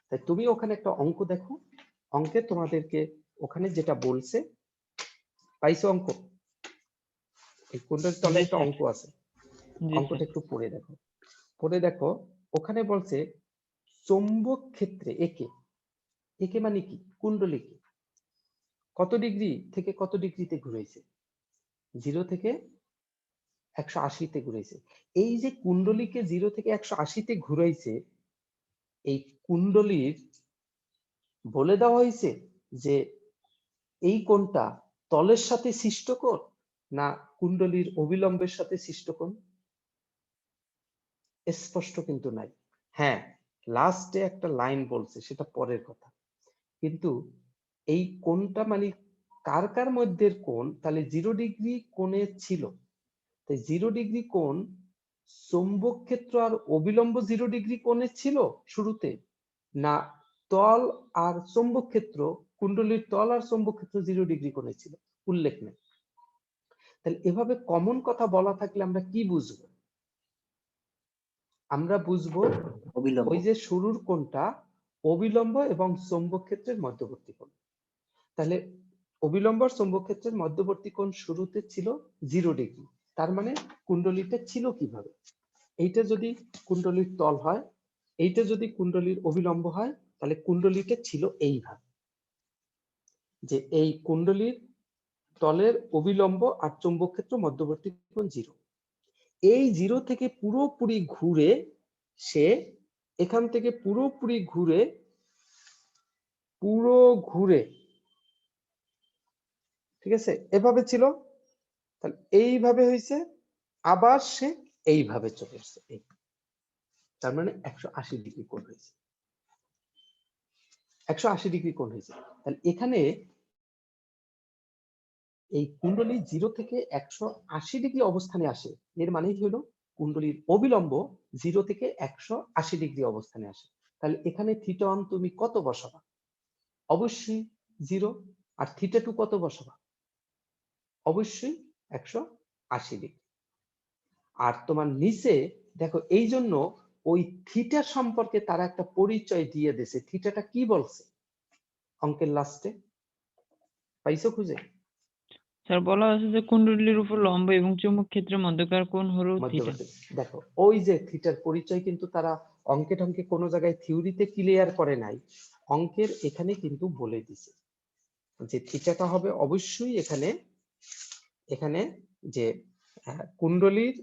তাই তুমি ওখানে একটা অঙ্ক দেখো, অঙ্কে তোমাদেরকে ওখানে যেটা বলছে, পাইছো অঙ্ক? এই কোণের তলে জি একটা স্যার। অঙ্ক আছে, জি অঙ্কটা স্যার। একটু পড়ে দেখো। পড়ে দেখো, ওখানে বলছে চৌম্বক ক্ষেত্রে একে, একে মানে কি? কুণ্ডলীকে কত ডিগ্রি থেকে কত ডিগ্রিতে ঘুরেছে? 0 থেকে 180 তে ঘুরেছে। এই যে কুণ্ডলীকে 0 থেকে 180 তে ঘুরাইছে, এই কুণ্ডলীর বলে দেওয়া হয়েছে যে এই কোণটা তলের সাথে সৃষ্ট কোণ না কুণ্ডলীর অবিলম্বের সাথে সৃষ্ট কোণ? স্পষ্ট কিন্তু নাই। হ্যাঁ, লাস্টে একটা লাইন বলছে, সেটা পরের কথা, কিন্তু এই কোণটা মানে কার কার মধ্যের কোণ? তাহলে 0 ডিগ্রি কোণে ছিল, তাই 0 ডিগ্রি কোণ চৌম্বক ক্ষেত্র আর অবিলম্ব 0 ডিগ্রি কোণে ছিল শুরুতে, না তল আর চৌম্বক ক্ষেত্র, কুণ্ডলীর তল আর চৌম্বক ক্ষেত্র 0 ডিগ্রি কোণে ছিল? উল্লেখ নেই। তাহলে এভাবে কমন কথা বলা থাকলে আমরা কি বুঝবো? আমরা বুঝবো অবিলম্ব। ওই যে শুরুর কোণটা অবিলম্ব এবং চৌম্বক ক্ষেত্রের মধ্যবর্তী কোণ। তাহলে অবিলম্ব আর চৌম্বক ক্ষেত্রের মধ্যবর্তী কোণ শুরুতে ছিল 0 ডিগ্রি, তার মানে কুণ্ডলীটা ছিল কিভাবে? এইটা যদি কুণ্ডলীর তল হয়, এইটা যদি কুণ্ডলীর অবিলম্ব হয়, তাহলে কুণ্ডলীটা ছিল এইভাবে, যে এই কুণ্ডলীর তলের অবিলম্ব আর চৌম্বক ক্ষেত্র মধ্যবর্তী কোণ 0। এই 0 থেকে পুরোপুরি ঘুরে সে এখান থেকে পুরোপুরি ঘুরে ঠিক আছে এভাবে ছিল, তাহলে এইভাবে হয়েছে, আবার সে এইভাবে চলে আসছে, এই তার মানে 180 ডিগ্রি কোণ হয়েছে, 180 ডিগ্রি কোণ হয়েছে। তাহলে এখানে এই কুণ্ডলী 0 থেকে 180 ডিগ্রি অবস্থানে আসে, এর মানে হলো কুণ্ডলীর অবিলম্ব 0 থেকে 180 ডিগ্রি অবস্থানে আসে। তাহলে এখানে θ1 তুমি কত বসাবা? অবশ্যই 0। আর θ2 কত বসাবা? অবশ্যই 180 ডিগ্রি। আর তোমার নিচে দেখো, এই জন্য ওই থিটা সম্পর্কে তারা একটা পরিচয় দিয়ে দিয়েছে। থিটাটা কি বলছে অঙ্কের লাস্টে? পাইছো খুঁজে? স্যার বলা আছে যে কুণ্ডলীর উপর লম্ব এবং চুম্বক ক্ষেত্রের মধ্যকার কোণ হলো থিটা। মধ্যবর্তী। দেখো ওই যে থিটার পরিচয় কিন্তু তারা অঙ্কে টঙ্কে কোনো জায়গায় থিওরিতে ক্লিয়ার করে নাই, অঙ্কের এখানে কিন্তু বলে দিছে যে থিটাটা হবে অবশ্যই এখানে, এখানে যে কুণ্ডলীর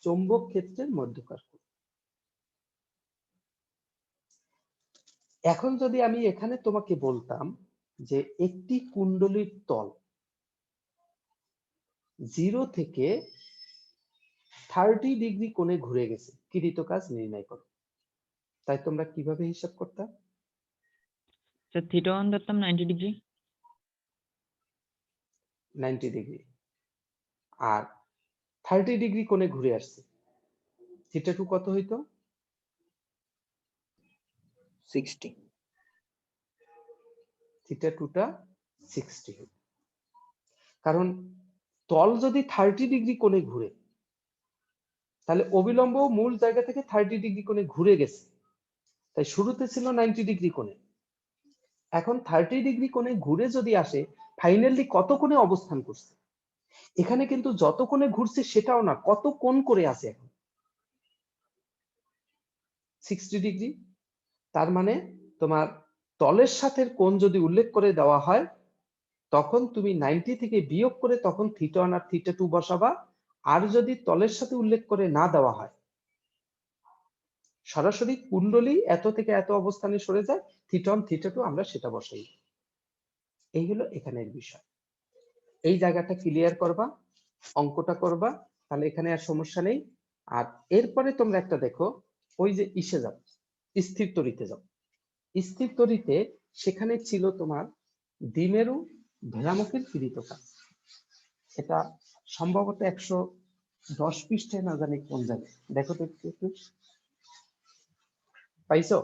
চৌম্বক ক্ষেত্রের মধ্যকার কোণ। এখন যদি আমি এখানে তোমাকে বলতাম যে একটি কুণ্ডলীর তল 0 থেকে 30 ডিগ্রি কোণে ঘুরে গেছে, কৃত কাজ নির্ণয় করো, তাই তোমরা কিভাবে হিসাব করতে? স্যার θ1 ধরতাম 90 ডিগ্রি। 90 ডিগ্রি। আর 30 ডিগ্রি কোণে ঘুরে আসছে, θ2 কত হইতো? 60। θ2টা 60 হইতো। কারণ তল যদি 30 ডিগ্রি কোণে ঘুরে, তাহলে অবিলম্ব মূল জায়গা থেকে 30 ডিগ্রি কোণে ঘুরে গেছে, তাই শুরুতে ছিল 90 ডিগ্রি কোণে, এখন 30 ডিগ্রি কোণে ঘুরে যদি আসে ফাইনালি কত কোণে অবস্থান করছে। এখানে কিন্তু যত কোণে ঘুরছে সেটাও না, কত কোণ করে আছে এখন 60 ডিগ্রি। তার মানে তোমার তলের সাথে কোণ যদি উল্লেখ করে দেওয়া হয় তখন তুমি 90 থেকে বিয়োগ করে তখন θ1 আর θ2 বসাবা। আর যদি তলের সাথে উল্লেখ করে না দেওয়া হয় সরাসরি কুণ্ডলী এত থেকে এত অবস্থানে সরে যায়, θ1 θ2 আমরা সেটা বসাই। এই হলো এখানের বিষয়। এই জায়গাটা ক্লিয়ার করবা, অঙ্কটা করবা, তাহলে এখানে আর সমস্যা নেই। আর এরপরে তোমরা একটা দেখো, ওই যে ইসে যাও, স্থির তড়িতে যাও। স্থির তড়িতে সেখানে ছিল তোমার দ্বিমেরু ভেলামুখের কৃতকাজ। এটা সম্ভবত 110 পৃষ্ঠায়, না জানি কোন জায়গায়, দেখো তো একটু পাইছো?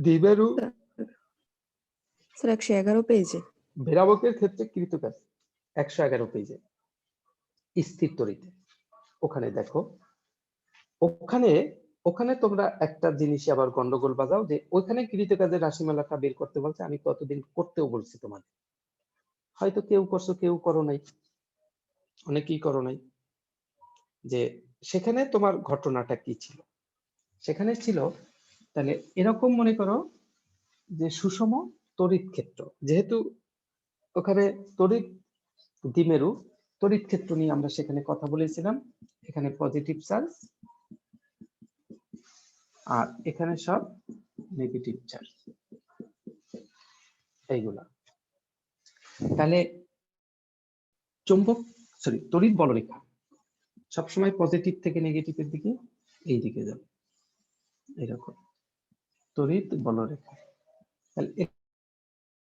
দ্বিমেরু স্যার 111 পেজে। ভেলামুখের ক্ষেত্রে কৃতকাজ 111 পেজে স্থির তড়িতে। ওখানে দেখো, ওখানে ওখানে তোমরা একটা জিনিস আবার গন্ডগোল বাজাও, যে ওইখানে কৃতকাজের রাশিমালাটা বের করতে বলছে, আমি কতদিন করতেও বলছি তোমাদের, হয়তো কেউ করছো কেউ করো নাই, অনেকেই করো নাই। যে সেখানে তোমার ঘটনাটা কি ছিল, সেখানে ছিল তাহলে এরকম মনে করো যে সুষম তড়িৎ ক্ষেত্র, যেহেতু ওখানে তড়িৎ দ্বিমেরু, তড়িৎ ক্ষেত্র নিয়ে আমরা সেখানে কথা বলেছিলাম। এখানে পজিটিভ চার্জ আর এখানে সব নেগেটিভ চার্জ, এইগুলা। তাহলে চৌম্বক তড়িৎ বলরেখা সবসময় পজিটিভ থেকে নেগেটিভের দিকে এই দিকে যাবে, এরকম তড়িৎ বলরেখা। তাহলে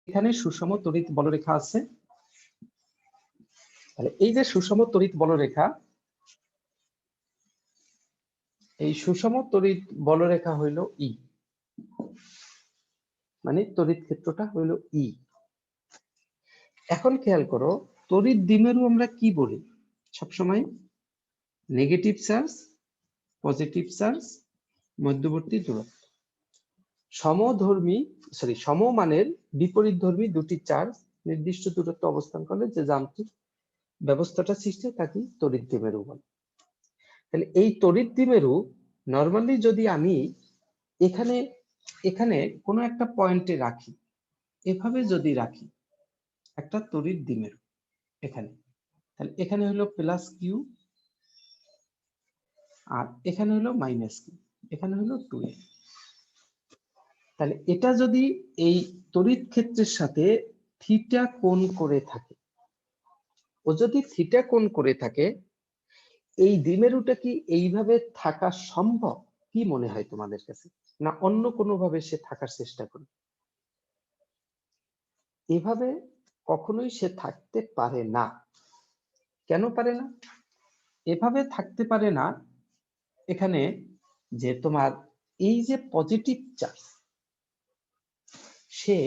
এখানে সুষম তড়িৎ বলরেখা আছে। তাহলে এই যে সুষম তড়িৎ বলরেখা, এই সুষম তড়িৎ বলরেখা হইল ই, মানে তড়িৎ ক্ষেত্রটা হইল ই। এখন খেয়াল করো, তড়িৎ দ্বিমেরু আমরা কি বলি সবসময়? নেগেটিভ চার্জ, পজিটিভ চার্জ, মধ্যবর্তী দূরত্ব। সমমানের বিপরীতধর্মী দুটি চার্জ নির্দিষ্ট দূরত্ব অবস্থান করলে যে যান্ত্রিক ব্যবস্থাটা সৃষ্টি হয় তাকে তড়িৎ দ্বিমেরু বলে। তাহলে এই তড়িৎ দ্বিমেরু নরমালি যদি আমি এখানে এখানে কোনো একটা পয়েন্টে রাখি, এভাবে যদি রাখি একটা তড়িৎ দ্বিমেরু এখানে, তাহলে এখানে হলো প্লাস কিউ আর এখানে হলো মাইনাস কিউ, এখানে হলো 2a। তাহলে এটা যদি এই তড়িৎ ক্ষেত্রের সাথে থিটা কোণ করে থাকে, ও যদি থিটা কোণ করে থাকে, এই দ্বিমেরুটা কি এইভাবে থাকা সম্ভব? কি মনে হয় তোমাদের কাছে? না অন্য কোনো ভাবে সে থাকার চেষ্টা করে? এভাবে কখনোই সে থাকতে পারে না। কেন পারে না? এভাবে থাকতে পারে না, এখানে যে তোমার এই যে পজিটিভ চার্জ, সে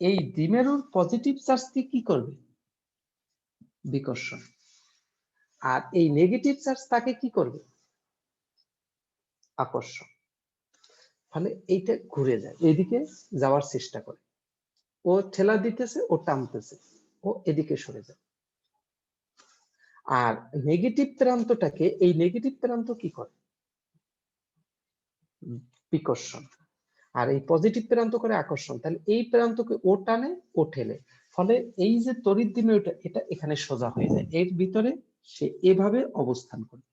এই দ্বিমেরুর পজিটিভ চার্জকে কি করবে? বিকর্ষণ। আর এই নেগেটিভ চার্জ তাকে কি করবে? আকর্ষণ। ফলে এইটা ঘুরে যায়, এদিকে যাওয়ার চেষ্টা করে, ও ঠেলা দিতেছে, ও টানতেছে, ও এদিকে সরে যায়। আর নেগেটিভ প্রান্তটাকে, এই নেগেটিভ প্রান্ত কি করে? বিকর্ষণ। আর এই পজিটিভ প্রান্ত করে আকর্ষণ। তাহলে এই প্রান্তকে ও টানে, ও ঠেলে, ফলে এই যে তড়িৎ দ্বিমেরুটা এটা এখানে সোজা হয়ে যায়, এর ভিতরে সে এভাবে অবস্থান করে।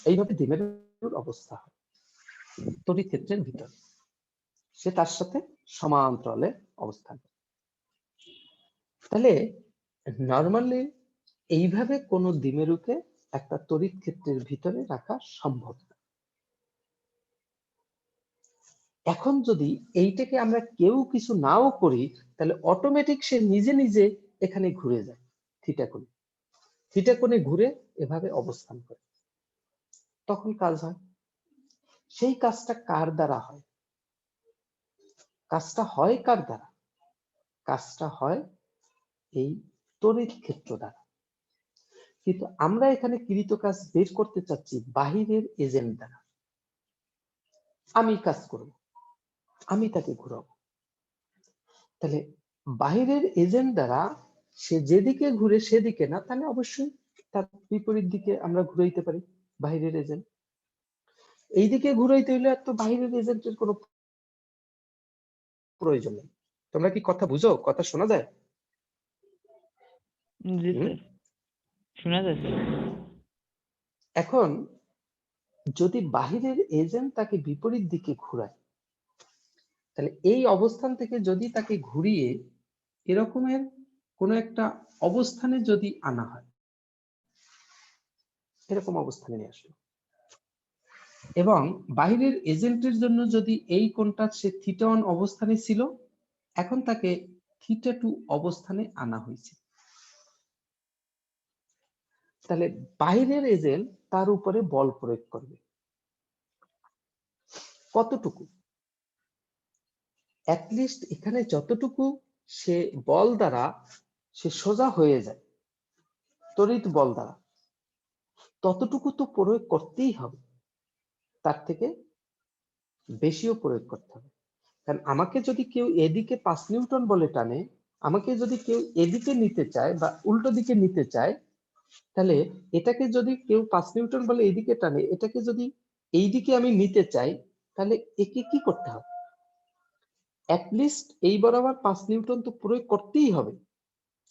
এইভাবে দ্বিমেরুর অবস্থা হয় তড়িৎ ক্ষেত্রের ভিতর, সে তার সাথে সমান্তরালে অবস্থান করে। তাহলে নরমালি এইভাবে কোন দ্বিমেরুকে একটা তড়িৎ ক্ষেত্রের ভিতরে রাখা সম্ভব না। এখন যদি এইটাকে আমরা কেউ কিছু নাও করি, তাহলে অটোমেটিক সে নিজে নিজে এখানে ঘুরে যায় থিটা কোণে, থিটা কোণে ঘুরে এভাবে অবস্থান করে, তখন কাজ হয়। সেই কাজটা কার দ্বারা হয়? কাজটা হয় কার দ্বারা? কাজটা হয় এই তড়িৎ ক্ষেত্র দ্বারা। কিন্তু আমরা এখানে কৃত কাজ বের করতে চাচ্ছি বাহিরের এজেন্ট দ্বারা। আমি কাজ করব, আমি তাকে ঘুরাবো। তাহলে বাহিরের এজেন্ট দ্বারা সে যেদিকে ঘুরে সেদিকে না, তাহলে অবশ্যই তার বিপরীত দিকে আমরা ঘুরাইতে পারি বাহিরের এজেন্ট। এইদিকে ঘুরাইতে হলে তো বাহিরের এজেন্টের কোনো প্রয়োজন নেই। তোমরা কি কথা বুঝো? কথা শোনা যায়? জি স্যার, শোনা যাচ্ছে। এখন যদি বাহিরের এজেন্ট তাকে বিপরীত দিকে ঘুরায়, তাহলে এই অবস্থান থেকে যদি তাকে ঘুরিয়ে এরকমের কোন একটা অবস্থানে যদি আনা হয়, এরকম অবস্থানে নিয়ে আসলো, এবং বাহিরের এজেন্টের জন্য যদি এই কোণটা সে θ1 অবস্থানে ছিল, এখন তাকে θ2 অবস্থানে আনা হয়েছে, তাহলে বাহিরের এজেন্ট তার উপরে বল প্রয়োগ করবে। কতটুকু? অ্যাটলিস্ট এখানে যতটুকু সে বল দ্বারা সে সোজা হয়ে যায় তড়িৎ বল দ্বারা, ততটুকু তো প্রয়োগ করতেই হবে, তার থেকে বেশিও প্রয়োগ করতে হবে। কারণ আমাকে যদি কেউ এদিকে 5 নিউটন বলে টানে, আমাকে যদি কেউ এদিকে নিতে চায় বা উল্টো দিকে নিতে চায়, তাহলে এটাকে যদি কেউ 5 নিউটন বলে এদিকে টানে, এটাকে যদি এইদিকে আমি নিতে চাই, তাহলে একে কি করতে হবে? অ্যাটলিস্ট এই বরাবর 5 নিউটন তো প্রয়োগ করতেই হবে,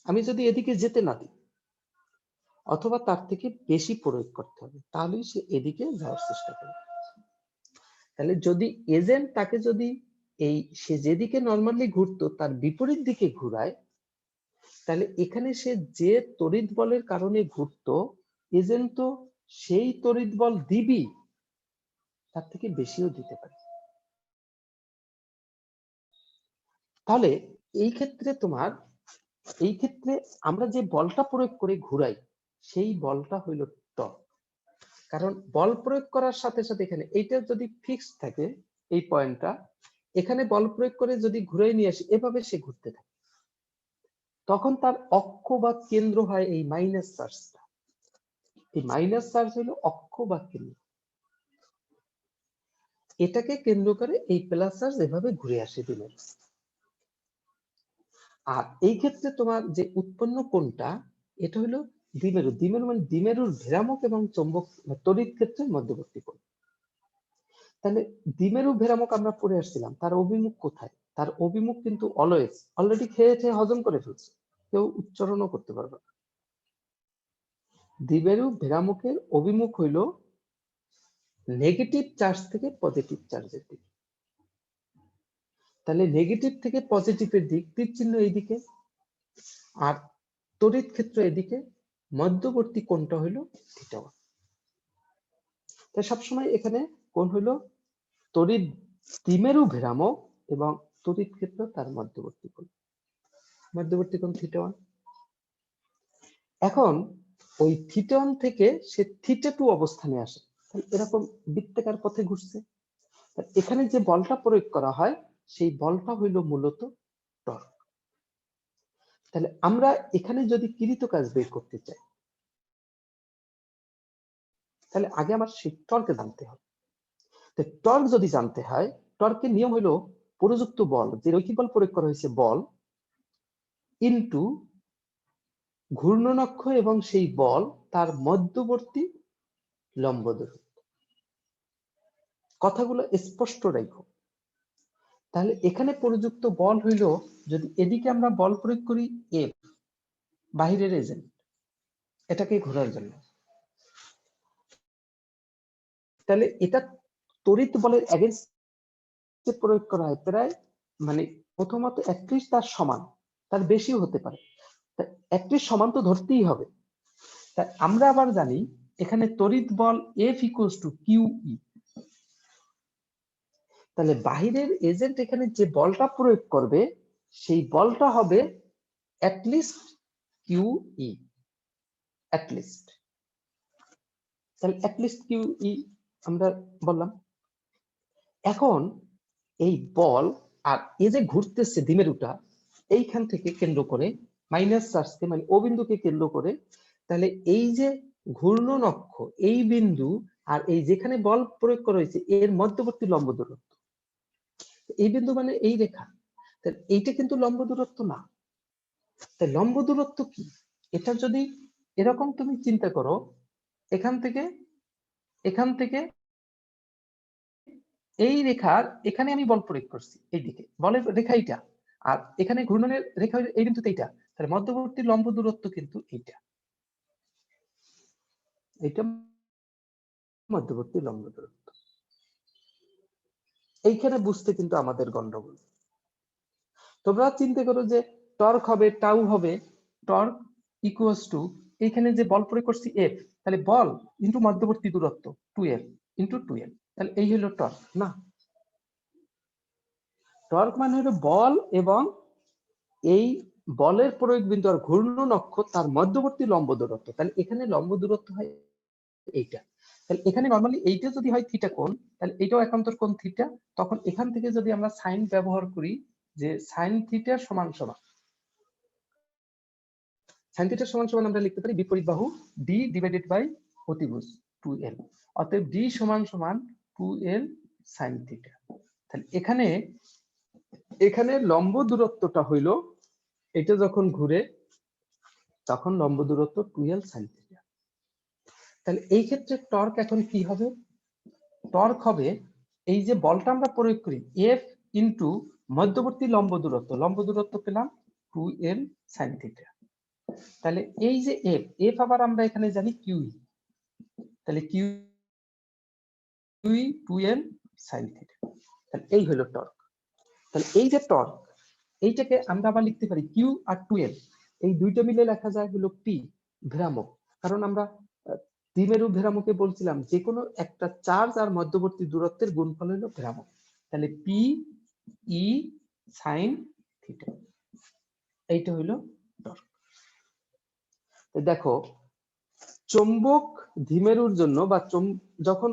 আমি যদি এদিকে যেতে না দিই, অথবা তার থেকে বেশি প্রয়োগ করতে হবে, তাহলেই সে এদিকে যাওয়ার চেষ্টা করবে। তাহলে যদি এজেন্ট তাকে যদি এই সে যেদিকে নরমালি ঘুরতো তার বিপরীত দিকে ঘুরায়, তাহলে এখানে সে যে তড়িৎ বলের কারণে ঘুরতো, এজেন্ট তো সেই তড়িৎ বল দিবি, তার থেকে বেশিও দিতে পারে। তাহলে এই ক্ষেত্রে আমরা যে বলটা প্রয়োগ করে ঘুরাই, সেই বলটা হইল টর্ক। কারণ বল প্রয়োগ করার সাথে সাথে এখানে এইটা যদি ফিক্স থাকে, এই পয়েন্টটা এখানে বল প্রয়োগ করে যদি ঘুরে নিয়ে আসি, এভাবে সে ঘুরতে থাকে, তখন তার অক্ষ বা কেন্দ্র হয় এই মাইনাস চার্জটা। এই মাইনাস চার্জ হলো অক্ষ বা কেন্দ্র, এটাকে কেন্দ্র করে এই প্লাস চার্জ এভাবে ঘুরে আসে দ্বিমেরু। আর এই ক্ষেত্রে তোমার যে উৎপন্ন কোণটা, এটা হলো দ্বিমেরু। দ্বিমেরু মানে দ্বিমেরুর ভ্রামক এবং চৌম্বক তড়িৎ ক্ষেত্রের মধ্যবর্তী কোণ। তাহলে দ্বিমেরু ভ্রামক আমরা পড়ে আসছিলাম, তার অভিমুখ কোথায়? তার অভিমুখ কিন্তু অলরেডি খেয়ে খেয়ে হজম করে ফেলছে, কেউ উচ্চারণও করতে পারবে না। দ্বিমেরু ভ্রামকের অভিমুখ হইল নেগেটিভ চার্জ থেকে পজিটিভ চার্জের দিকে। তাহলে নেগেটিভ থেকে পজিটিভের দিক, তীর চিহ্ন এইদিকে, আর তড়িৎ ক্ষেত্র এদিকে, মধ্যবর্তী কোণটা হইল θ1। তাই সবসময় এখানে কোণ হইল তড়িৎ দ্বিমেরু ভ্রামক এবং তড়িৎ ক্ষেত্র তার মধ্যবর্তী কোণ θ1। এখন ওই θ1 থেকে সে θ2 অবস্থানে আসে, এরকম বৃত্তাকার পথে ঘুরছে। এখানে যে বলটা প্রয়োগ করা হয়, সেই বলটা হইল মূলত টর্ক। তাহলে আমরা এখানে যদি কৃত কাজ বের করতে চাই, তাহলে আগে আমার সেই টর্ক জানতে হবে। টর্ক যদি জানতে হয়, টর্কের নিয়ম হলো প্রযুক্ত বল, যে রৈখিক বল প্রয়োগ করা হয়েছে, বল ইনটু ঘূর্ণন অক্ষ এবং সেই বল তার মধ্যবর্তী লম্ব দূরত্ব। কথাগুলো স্পষ্ট রাখো। তাহলে এখানে প্রযুক্ত বল হইল, যদি এদিকে আমরা বল প্রয়োগ করি এফ, বাহিরের এজেন্ট, এটাকে ঘোরার জন্য, তাহলে এটা তড়িৎ বলের এগেইনস্টে প্রয়োগ করা হয় প্রায়, মানে প্রথমত 31 তার সমান, তার বেশিও হতে পারে, 31 সমান তো ধরতেই হবে। তাই আমরা আবার জানি এখানে তড়িৎ বল F ইকুয়ালস টু QE। তাহলে বাহিরের এজেন্ট এখানে যে বলটা প্রয়োগ করবে, সেই বলটা হবে অ্যাটলিস্ট QE, অ্যাটলিস্ট। তাহলে অ্যাটলিস্ট QE আমরা বললাম। এখন এই বল আর এই যে ঘুরতেছে দ্বিমেরুটা এইখান থেকে কেন্দ্র করে মাইনাস চার্জকে মানে ও বিন্দুকে কেন্দ্র করে, তাহলে এই যে ঘূর্ণন অক্ষ এই বিন্দু আর এই যেখানে বল প্রয়োগ করা হয়েছে এর মধ্যবর্তী লম্ব দূরত্ব, এই বিন্দু মানে এই রেখা, তাহলে এইটা কিন্তু লম্ব দূরত্ব না। তাই লম্ব দূরত্ব কি? এটা যদি এরকম তুমি চিন্তা করো, এখান থেকে এই রেখার এখানে আমি বল প্রয়োগ করছি, এইদিকে বলের রেখা এইটা, আর এখানে ঘূর্ণনের রেখা এই বিন্দুতে এইটা, তাহলে মধ্যবর্তী লম্ব দূরত্ব কিন্তু এইটা, এইটা মধ্যবর্তী লম্ব দূরত্ব। এইখানে বুঝতে কিন্তু আমাদের গন্ডগোল। তোমরা চিন্তা করো যে টর্ক হবে টাউ হবে, টর্ক ইকুয়ালস টু এইখানে যে বল প্রয়োগ করছি এফ, তাহলে বল ইনটু মধ্যবর্তী দূরত্ব 2f ইনটু 2l, তাহলে এই হলো টর্ক না। টর্ক মানে হলো বল এবং এই বলের প্রয়োগ বিন্দু আর ঘূর্ণন অক্ষ তার মধ্যবর্তী লম্ব দূরত্ব, তাহলে এখানে লম্ব দূরত্ব হয় এইটা। তাহলে এখানে নরমালি এইটা যদি হয় থিটা কোণ, তাহলে এটাও একান্তর কোণ থিটা, তখন এখান থেকে যদি আমরা সাইন ব্যবহার করি যে সাইন থিটা সমান সমান, সাইন থিটা সমান সমান আমরা লিখতে পারি বিপরীত বাহু d ডিভাইডেড বাই অতিভুজ 2l, অতএব d সমান সমান 2l সাইন থিটা। তাহলে এখানে লম্ব দূরত্বটা হইল, এটা যখন ঘুরে তখন লম্ব দূরত্ব 2l সাইন থিটা। তাহলে এই ক্ষেত্রে টর্ক এখন কি হবে? টর্ক হবে এই যে বলটা আমরা প্রয়োগ করি f ইনটু মধ্যবর্তী লম্ব দূরত্ব পেলাম 2l সাইন থিটা। তাহলে এই যে f আবার আমরা এখানে জানি q, তাহলে q 2l সাইন থিটা, তাহলে এই হলো টর্ক। তাহলে এই যে টর্ক এইটাকে আমরা আবার লিখতে পারি q আর 2l, এই দুইটা মিলে লেখা যায় হলো p ভ্রামক, কারণ আমরা দ্বিমেরু ভ্রামকে বলছিলাম যে কোনো একটা চার্জ আর মধ্যবর্তী দূরত্বের গুণফল হলো ভ্রামক, তাহলে p e সাইন থিটা, এইটা হলো টর্ক। দেখো চৌম্বক দ্বিমেরুর জন্য বা যখন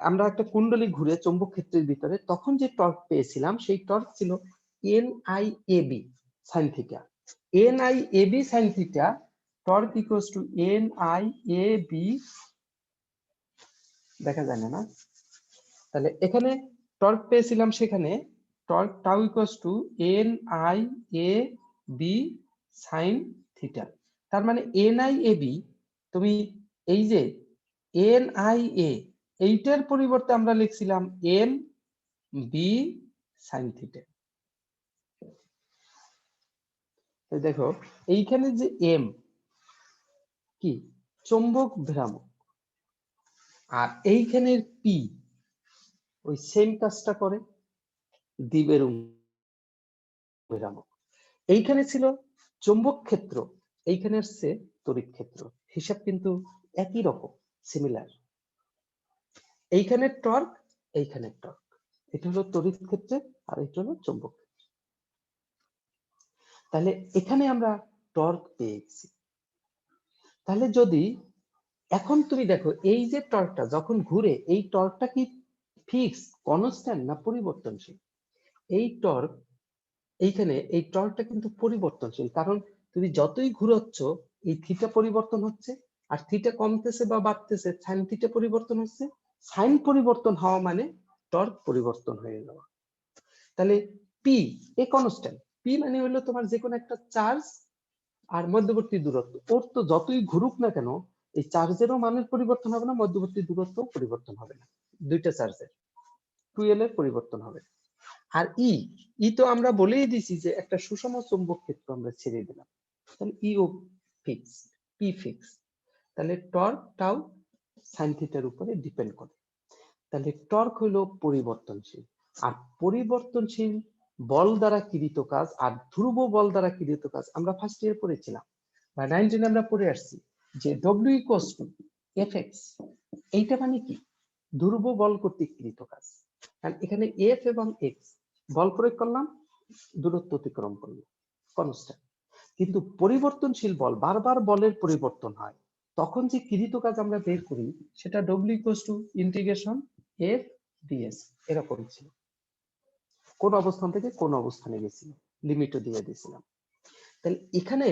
আমরা একটা কুণ্ডলী ঘুরে চৌম্বক ক্ষেত্রের ভিতরে তখন যে টর্ক পেয়েছিলাম সেই টর্ক ছিল NIAB sin theta. NIAB sin theta torque equals to NIAB, দেখা যায় না, তাহলে এখানে টর্ক পেয়েছিলাম, সেখানে torque tau equals two NIAB sin theta. তার মানে NIAB তুমি এই যে NIA এইটার পরিবর্তে আমরা লিখছিলাম MB sin থিটা। দেখো এইখানে যে M কি চৌম্বক ভ্রামক, আর এইখানের P ওই সেম কাজটা করে দ্বিমেরু ভ্রামক। এইখানে ছিল চৌম্বক ক্ষেত্র, এইখানে আসছে তড়িৎ ক্ষেত্র, হিসাব কিন্তু একই রকম সিমিলার। এইখানে টর্ক এইখানে টর্ক, এটা হলো তড়িৎ ক্ষেত্রে আর এটা হলো চৌম্বক ক্ষেত্র। তাহলে এখানে আমরা টর্ক পেয়েছি। তাহলে যদি এখন তুমি দেখো এই যে টর্কটা যখন ঘুরে এই টর্কটা কি ফিক্স কনস্ট্যান্ট না পরিবর্তনশীল? এই টর্ক এইখানে এই টর্কটা কিন্তু পরিবর্তনশীল, কারণ তুমি যতই ঘুরাচ্ছ এই থিটা পরিবর্তন হচ্ছে, আর থিটা কমতেছে বা বাড়তেছে সাইন থিটা পরিবর্তন হচ্ছে, সাইন পরিবর্তন হওয়া মানে টর্ক পরিবর্তন হয়ে যাওয়া। তাহলে পি এ কনস্ট্যান্ট, পি মানে হলো তোমার যে কোনো একটা চার্জ আর মধ্যবর্তী দূরত্ব, ওর তো যতই ঘুরুক না কেন এই চার্জেরও মানের পরিবর্তন হবে না, মধ্যবর্তী দূরত্ব পরিবর্তন হবে না, দুইটা চার্জের 2l এর পরিবর্তন হবে। আর ই তো আমরা বলেই দিছি যে একটা সুষম চৌম্বক ক্ষেত্র আমরা ছেড়ে দিলাম, তাহলে ই ও ফিক্স, পি ফিক্স। তাহলে টর্ক টাউ সাইন থিটার উপরে ডিপেন্ড করে। তাহলে টর্ক হলো পরিবর্তনশীল, আর পরিবর্তনশীল বল দ্বারা কৃত কাজ আর ধ্রুব বল দ্বারা কৃত কাজ আমরা ফার্স্ট ইয়ার পড়েছিলাম বা 19 আমরা পড়ে আসছি যে W ইকুয়ালস টু Fx, এইটা মানে কি ধ্রুব বল কর্তৃক কৃত কাজ। কারণ এখানে F এবং X বল প্রয়োগ করলাম, দূরত্ব অতিক্রম করলাম, কনস্ট্যান্ট। কিন্তু পরিবর্তনশীল বল বারবার বলের পরিবর্তন হয়, তখন যে কৃত কাজ আমরা বের করি সেটা W equals to integration F ds এরকম ছিল। কোন অবস্থান থেকে কোন অবস্থানে গেছিল, লিমিটও দিয়ে দিয়েছিলাম। তাহলে এখানে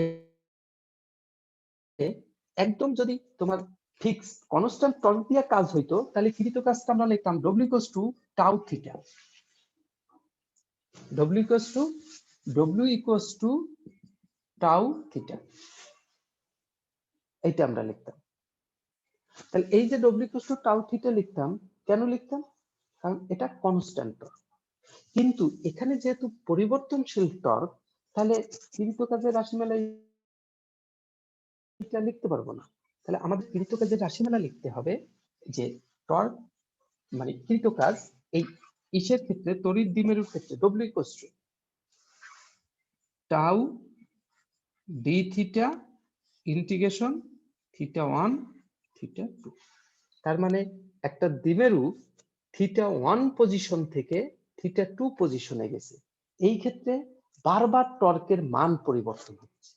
একদম যদি তোমার ফিক্স কনস্ট্যান্ট টর্ক দিয়ে কাজ হইতো, তাহলে কৃত কাজটা আমরা লিখতাম W equals to tau theta, W equals to tau theta, এইটা আমরা লিখতাম। তাহলে এই যে W equals to tau theta লিখতাম, কেন লিখতাম? কারণ এটা কনস্ট্যান্ট টর্ক। কিন্তু এখানে যেহেতু পরিবর্তনশীল টর্ক, তাহলে কৃত কাজের রাশিমালা এটা লিখতে পারবো না। তাহলে আমাদের কৃত কাজের রাশিমালা লিখতে হবে যে টর্ক মানে কৃত কাজ এই ইসের ক্ষেত্রে, তড়িৎ দ্বিমেরুর ক্ষেত্রে W equals to tau d theta integration theta 1 theta 2। তার মানে একটা দ্বিমেরু থিটা 1 পজিশন থেকে থিটা 2 পজিশনে গেছে, এই ক্ষেত্রে বারবার টর্কের মান পরিবর্তন হচ্ছে।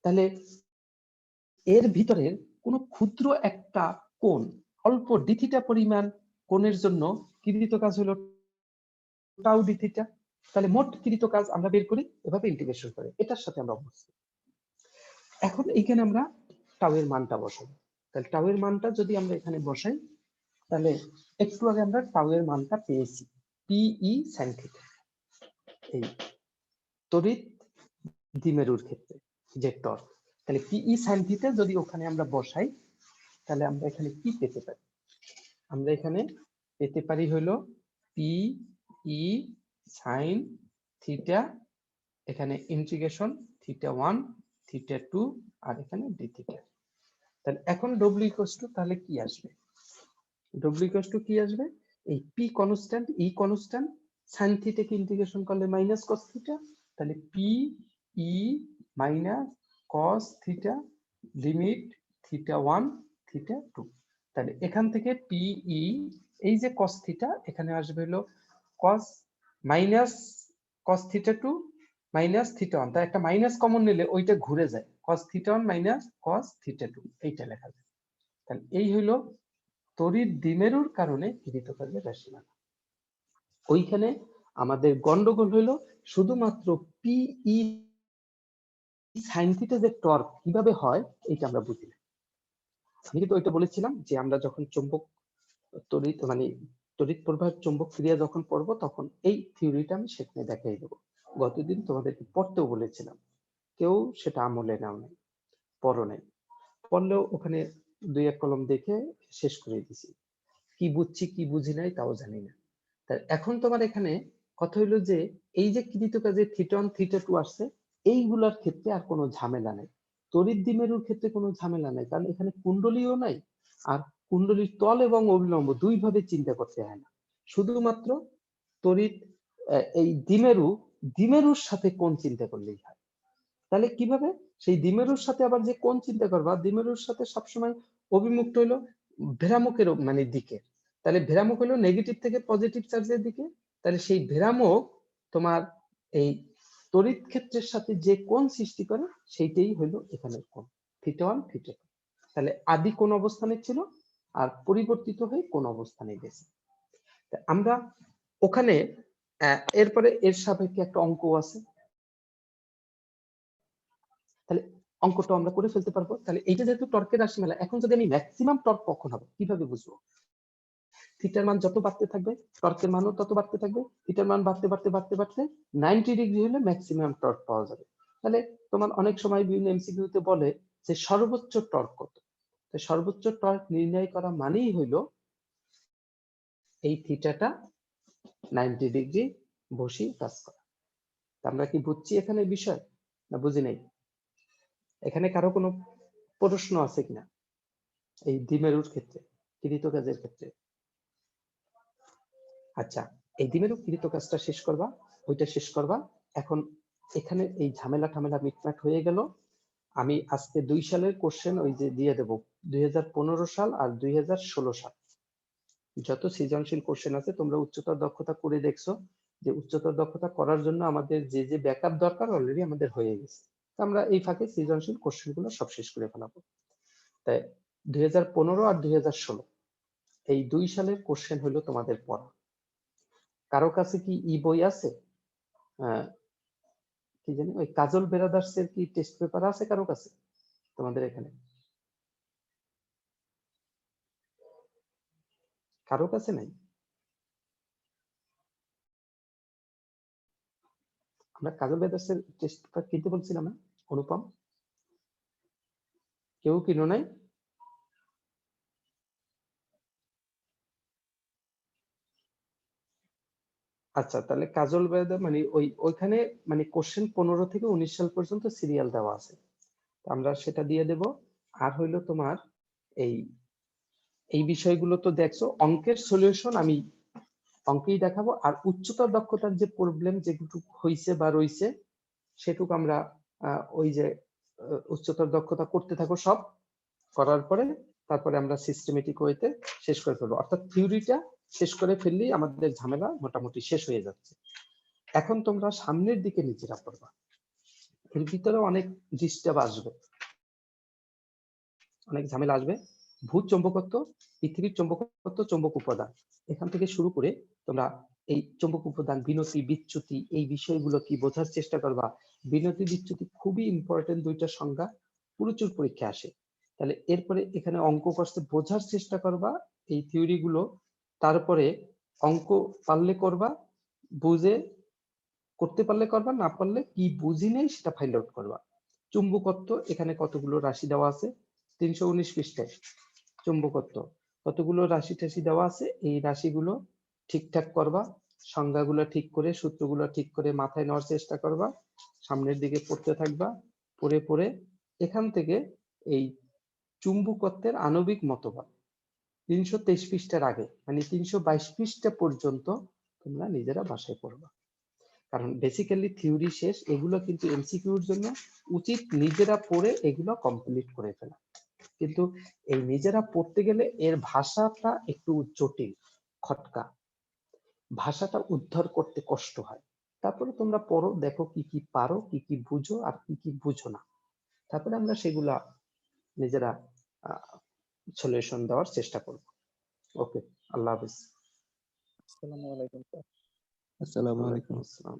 তাহলে এর ভিতরের কোন ক্ষুদ্র একটা কোণ, অল্প ডি থিটা পরিমাণ কোণের জন্য কৃত কাজ হলো টাউ ডি থিটা। তাহলে মোট কৃত কাজ আমরা বের করি এভাবে ইন্টিগ্রেশন করে, এটার সাথে আমরা অভ্যস্ত। এখন এইখানে আমরা টাউ এর মানটা বসাবো। তাহলে টাউ এর মানটা যদি আমরা এখানে বসাই, তাহলে একটু আগে আমরা টাউ এর মানটা পেয়েছি পিই সাইন থিটা, এই তড়িৎ দ্বিমেরুর ক্ষেত্রে যে টর্ক। তাহলে পিই সাইন থিটা যদি ওখানে আমরা বসাই, তাহলে আমরা এখানে কি পেতে পারি? আমরা এখানে পেতে পারি হলো পিই সাইন থিটা, এখানে ইন্টিগ্রেশন থিটা 1 থিটা 2 আর এখানে ডি থিটা। তাহলে এখন ডব্লিউ ইকুয়ালস টু তাহলে কি আসবে? ডব্লিউ ইকুয়ালস টু কি আসবে? এই পি কনস্ট্যান্ট, ই কনস্ট্যান্ট, সাইন থিটা কে ইন্টিগ্রেশন করলে মাইনাস কস থিটা, তাহলে P E minus cos theta limit theta 1 theta 2। তাহলে এখান থেকে পি ই, এই যে কস থিটা এখানে আসবে হলো কস minus cos theta 2 minus theta 1, তাই একটা মাইনাস কমন নিলে ওইটা ঘুরে যায়, cos theta 1 minus cos theta 2, এইটা লেখা যায়। তাহলে এই হলো তড়িৎ দ্বিমেরুর কারণে কৃত কাজের রাশিমালা। ওইখানে আমাদের গন্ডগোল হলো শুধুমাত্র পিই সাইন থিটা যে টর্ক কিভাবে হয় এটা আমরা বুঝি না। আমি কিন্তু ওইটা বলেছিলাম যে আমরা যখন চুম্বক তড়িৎ মানে তড়িৎ প্রবাহ চুম্বক ক্রিয়া যখন পড়বো তখন এই থিওরিটা আমি সেখানে দেখাই দেবো। গতদিন তোমাদেরকে পড়তেও বলেছিলাম, কেউ সেটা আমলে নাও নাই, পড়ো নাই, পড়লেও ওখানে 2-1 কলম দেখে শেষ করে দিছি। কি বুঝছি কি বুঝি নাই তাও জানি না। তাই এখন তোমার এখানে কথা হইলো যে এই যে কৃত কাজে থিটা 1 থিটা 2 আসছে, এইগুলোর ক্ষেত্রে আর কোনো ঝামেলা নাই। তড়িৎ দ্বিমেরুর ক্ষেত্রে কোনো ঝামেলা নাই, কারণ এখানে কুণ্ডলীও নাই, আর কুণ্ডলীর তল এবং অবিলম্ব দুই ভাবে চিন্তা করতে হয় না। শুধুমাত্র তড়িৎ এই দ্বিমেরুর সাথে কোণ চিন্তা করলেই হয়। তাহলে কিভাবে? সেই দ্বিমেরুর সাথে আবার যে কোণ চিন্তা করবা, দ্বিমেরুর সাথে সবসময় অভিমুখটা হইলো ভ্রামকের মানে দিকে। তাহলে ভ্রামক হলো নেগেটিভ থেকে পজিটিভ চার্জের দিকে। তাহলে সেই ভ্রামক তোমার এই তড়িৎ ক্ষেত্রের সাথে যে কোণ সৃষ্টি করে সেইটাই হলো এখানের কোণ থিটা 1 থিটা 2। তাহলে আদি কোন অবস্থানে ছিল আর পরিবর্তিত হয়ে কোন অবস্থানে গেছে। আমরা ওখানে এরপরে এর সাপেক্ষে একটা অঙ্ক আছে, তাহলে অঙ্কটা আমরা করে ফেলতে পারবো। তাহলে এইটা যেহেতু টর্কের রাশিমালা, এখন যদি আমি ম্যাক্সিমাম টর্ক কখন হবে কিভাবে বুঝবো? থিটার মান যত বাড়তে থাকবে টর্কের মানও তত বাড়তে থাকবে, থিটার মান বাড়তে বাড়তে বাড়তে বাড়তে 90 ডিগ্রি হলে ম্যাক্সিমাম টর্ক পাওয়া যাবে। তাহলে তোমার অনেক সময় বিভিন্ন এমসিকিউতে বলে যে সর্বোচ্চ টর্ক কত, তো সর্বোচ্চ টর্ক নির্ণয় করা মানেই হইলো এই থিটাটা 90 ডিগ্রি বসিয়ে কাজ করা। আমরা কি বুঝছি এখানে বিষয় না বুঝি নাই? এখানে কারো কোনো প্রশ্ন আছে কিনা এই দ্বিমেরুর ক্ষেত্রে, কৃত কাজের ক্ষেত্রে? আচ্ছা, এই দ্বিমেরু কৃত কাজটা শেষ করবা, ওইটা শেষ করবা। এখন এখানে এই ঝামেলা ঠামেলা মিটমাট হয়ে গেল। আমি আজকে 2 সালের কোশ্চেন ওই যে দিয়ে দেব, 2015 সাল আর 2016 সাল যত সৃজনশীল কোশ্চেন আছে। তোমরা উচ্চতর দক্ষতা করে দেখছো যে উচ্চতর দক্ষতা করার জন্য আমাদের যে যে ব্যাকআপ দরকার অলরেডি আমাদের হয়ে গেছে। আমরা এই ফাঁকে সৃজনশীল কোশ্চেন গুলো সব শেষ করে ফেলাবো। তাই 2015 আর 2016 এই 2 সালের কোশ্চেন হলো তোমাদের পড়া। কারো কাছে কি ই বই আছে? কি জানি ওই কাজল ব্রাদার্স এর কি টেস্ট পেপার আছে কারো কাছে তোমাদের এখানে? কারো কাছে নাই? আমরা কাজল ব্রাদার্স এর টেস্ট পেপার কিনতে বলছিলাম না অনুপম? কেউ কিনো নাই? আচ্ছা, তাহলে কাজল ব্রাদার মানে ওইখানে মানে কোশ্চেন 15 থেকে 19 সাল পর্যন্ত সিরিয়াল দেওয়া আছে, আমরা সেটা দিয়ে দেব। আর হইলো তোমার এই এই বিষয়গুলো তো দেখছো, অঙ্কের সলিউশন আমি অঙ্কেই দেখাবো, আর উচ্চতর দক্ষতার যে প্রবলেম যেটুকু হইছে বা রইছে সেটুকু আমরা ওই যে উচ্চতর দক্ষতা করতে থাকো, সব করার পরে তারপরে আমরা সিস্টেমেটিক ওয়েতে শেষ করে ফেলবো, অর্থাৎ থিওরিটা শেষ করে ফেললেই আমাদের ঝামেলা মোটামুটি শেষ হয়ে যাচ্ছে। এখন তোমরা সামনের দিকে নিজেরা পড়বা, এর ভিতরে অনেক ডিস্টার্ব আসবে, অনেক ঝামেলা আসবে। ভূত চৌম্বকত্ব, পৃথিবীর চৌম্বকত্ব, চৌম্বক উপাদান, এখান থেকে শুরু করে তোমরা এই চৌম্বক উপাদান, বিনতি, বিচ্যুতি, এই বিষয়গুলো কি বোঝার চেষ্টা করবা। বিনতি বিচ্যুতি খুবই ইম্পর্টেন্ট দুইটা সংজ্ঞা, প্রচুর পরীক্ষা আসে। তাহলে এরপরে এখানে অঙ্ক কষতে বোঝার চেষ্টা করবা এই থিওরি গুলো, তারপরে অঙ্ক পারলে করবা, বুঝে করতে পারলে করবা, না পারলে কি বুঝি নেই সেটা ফাইন্ড আউট করবা। চুম্বকত্ব, এখানে কতগুলো রাশি দেওয়া আছে 319 পৃষ্ঠায়, চুম্বকত্ব কতগুলো রাশি টাশি দেওয়া আছে, এই রাশিগুলো ঠিকঠাক করবা, সংজ্ঞাগুলো ঠিক করে, সূত্রগুলো ঠিক করে মাথায় নেওয়ার চেষ্টা করবা, সামনের দিকে পড়তে থাকবা, পড়ে পড়ে এখান থেকে এই চুম্বকত্বের আণবিক মতবাদ 323 পৃষ্ঠার আগে মানে 322 পৃষ্ঠা পর্যন্ত তোমরা নিজেরা বাসায় পড়বা। কারণ বেসিক্যালি থিওরি শেষ, এগুলো কিন্তু এমসিকিউর জন্য উচিত নিজেরা পড়ে এগুলো কমপ্লিট করে ফেলা। কিন্তু এই নিজেরা পড়তে গেলে এর ভাষাটা একটু জটিল, খটকা, ভাষাটা উদ্ধার করতে কষ্ট হয়। তারপরে তোমরা পড়ো, দেখো কি কি পারো, কি কি বুঝো আর কি কি বুঝো না, তারপরে আমরা সেগুলা নিজেরা সলিউশন দেওয়ার চেষ্টা করব। ওকে, আল্লাহ হাফেজ। আসসালামু আলাইকুম স্যার। আসসালামু ওয়ালাইকুম আলাইকুম। আসসালাম।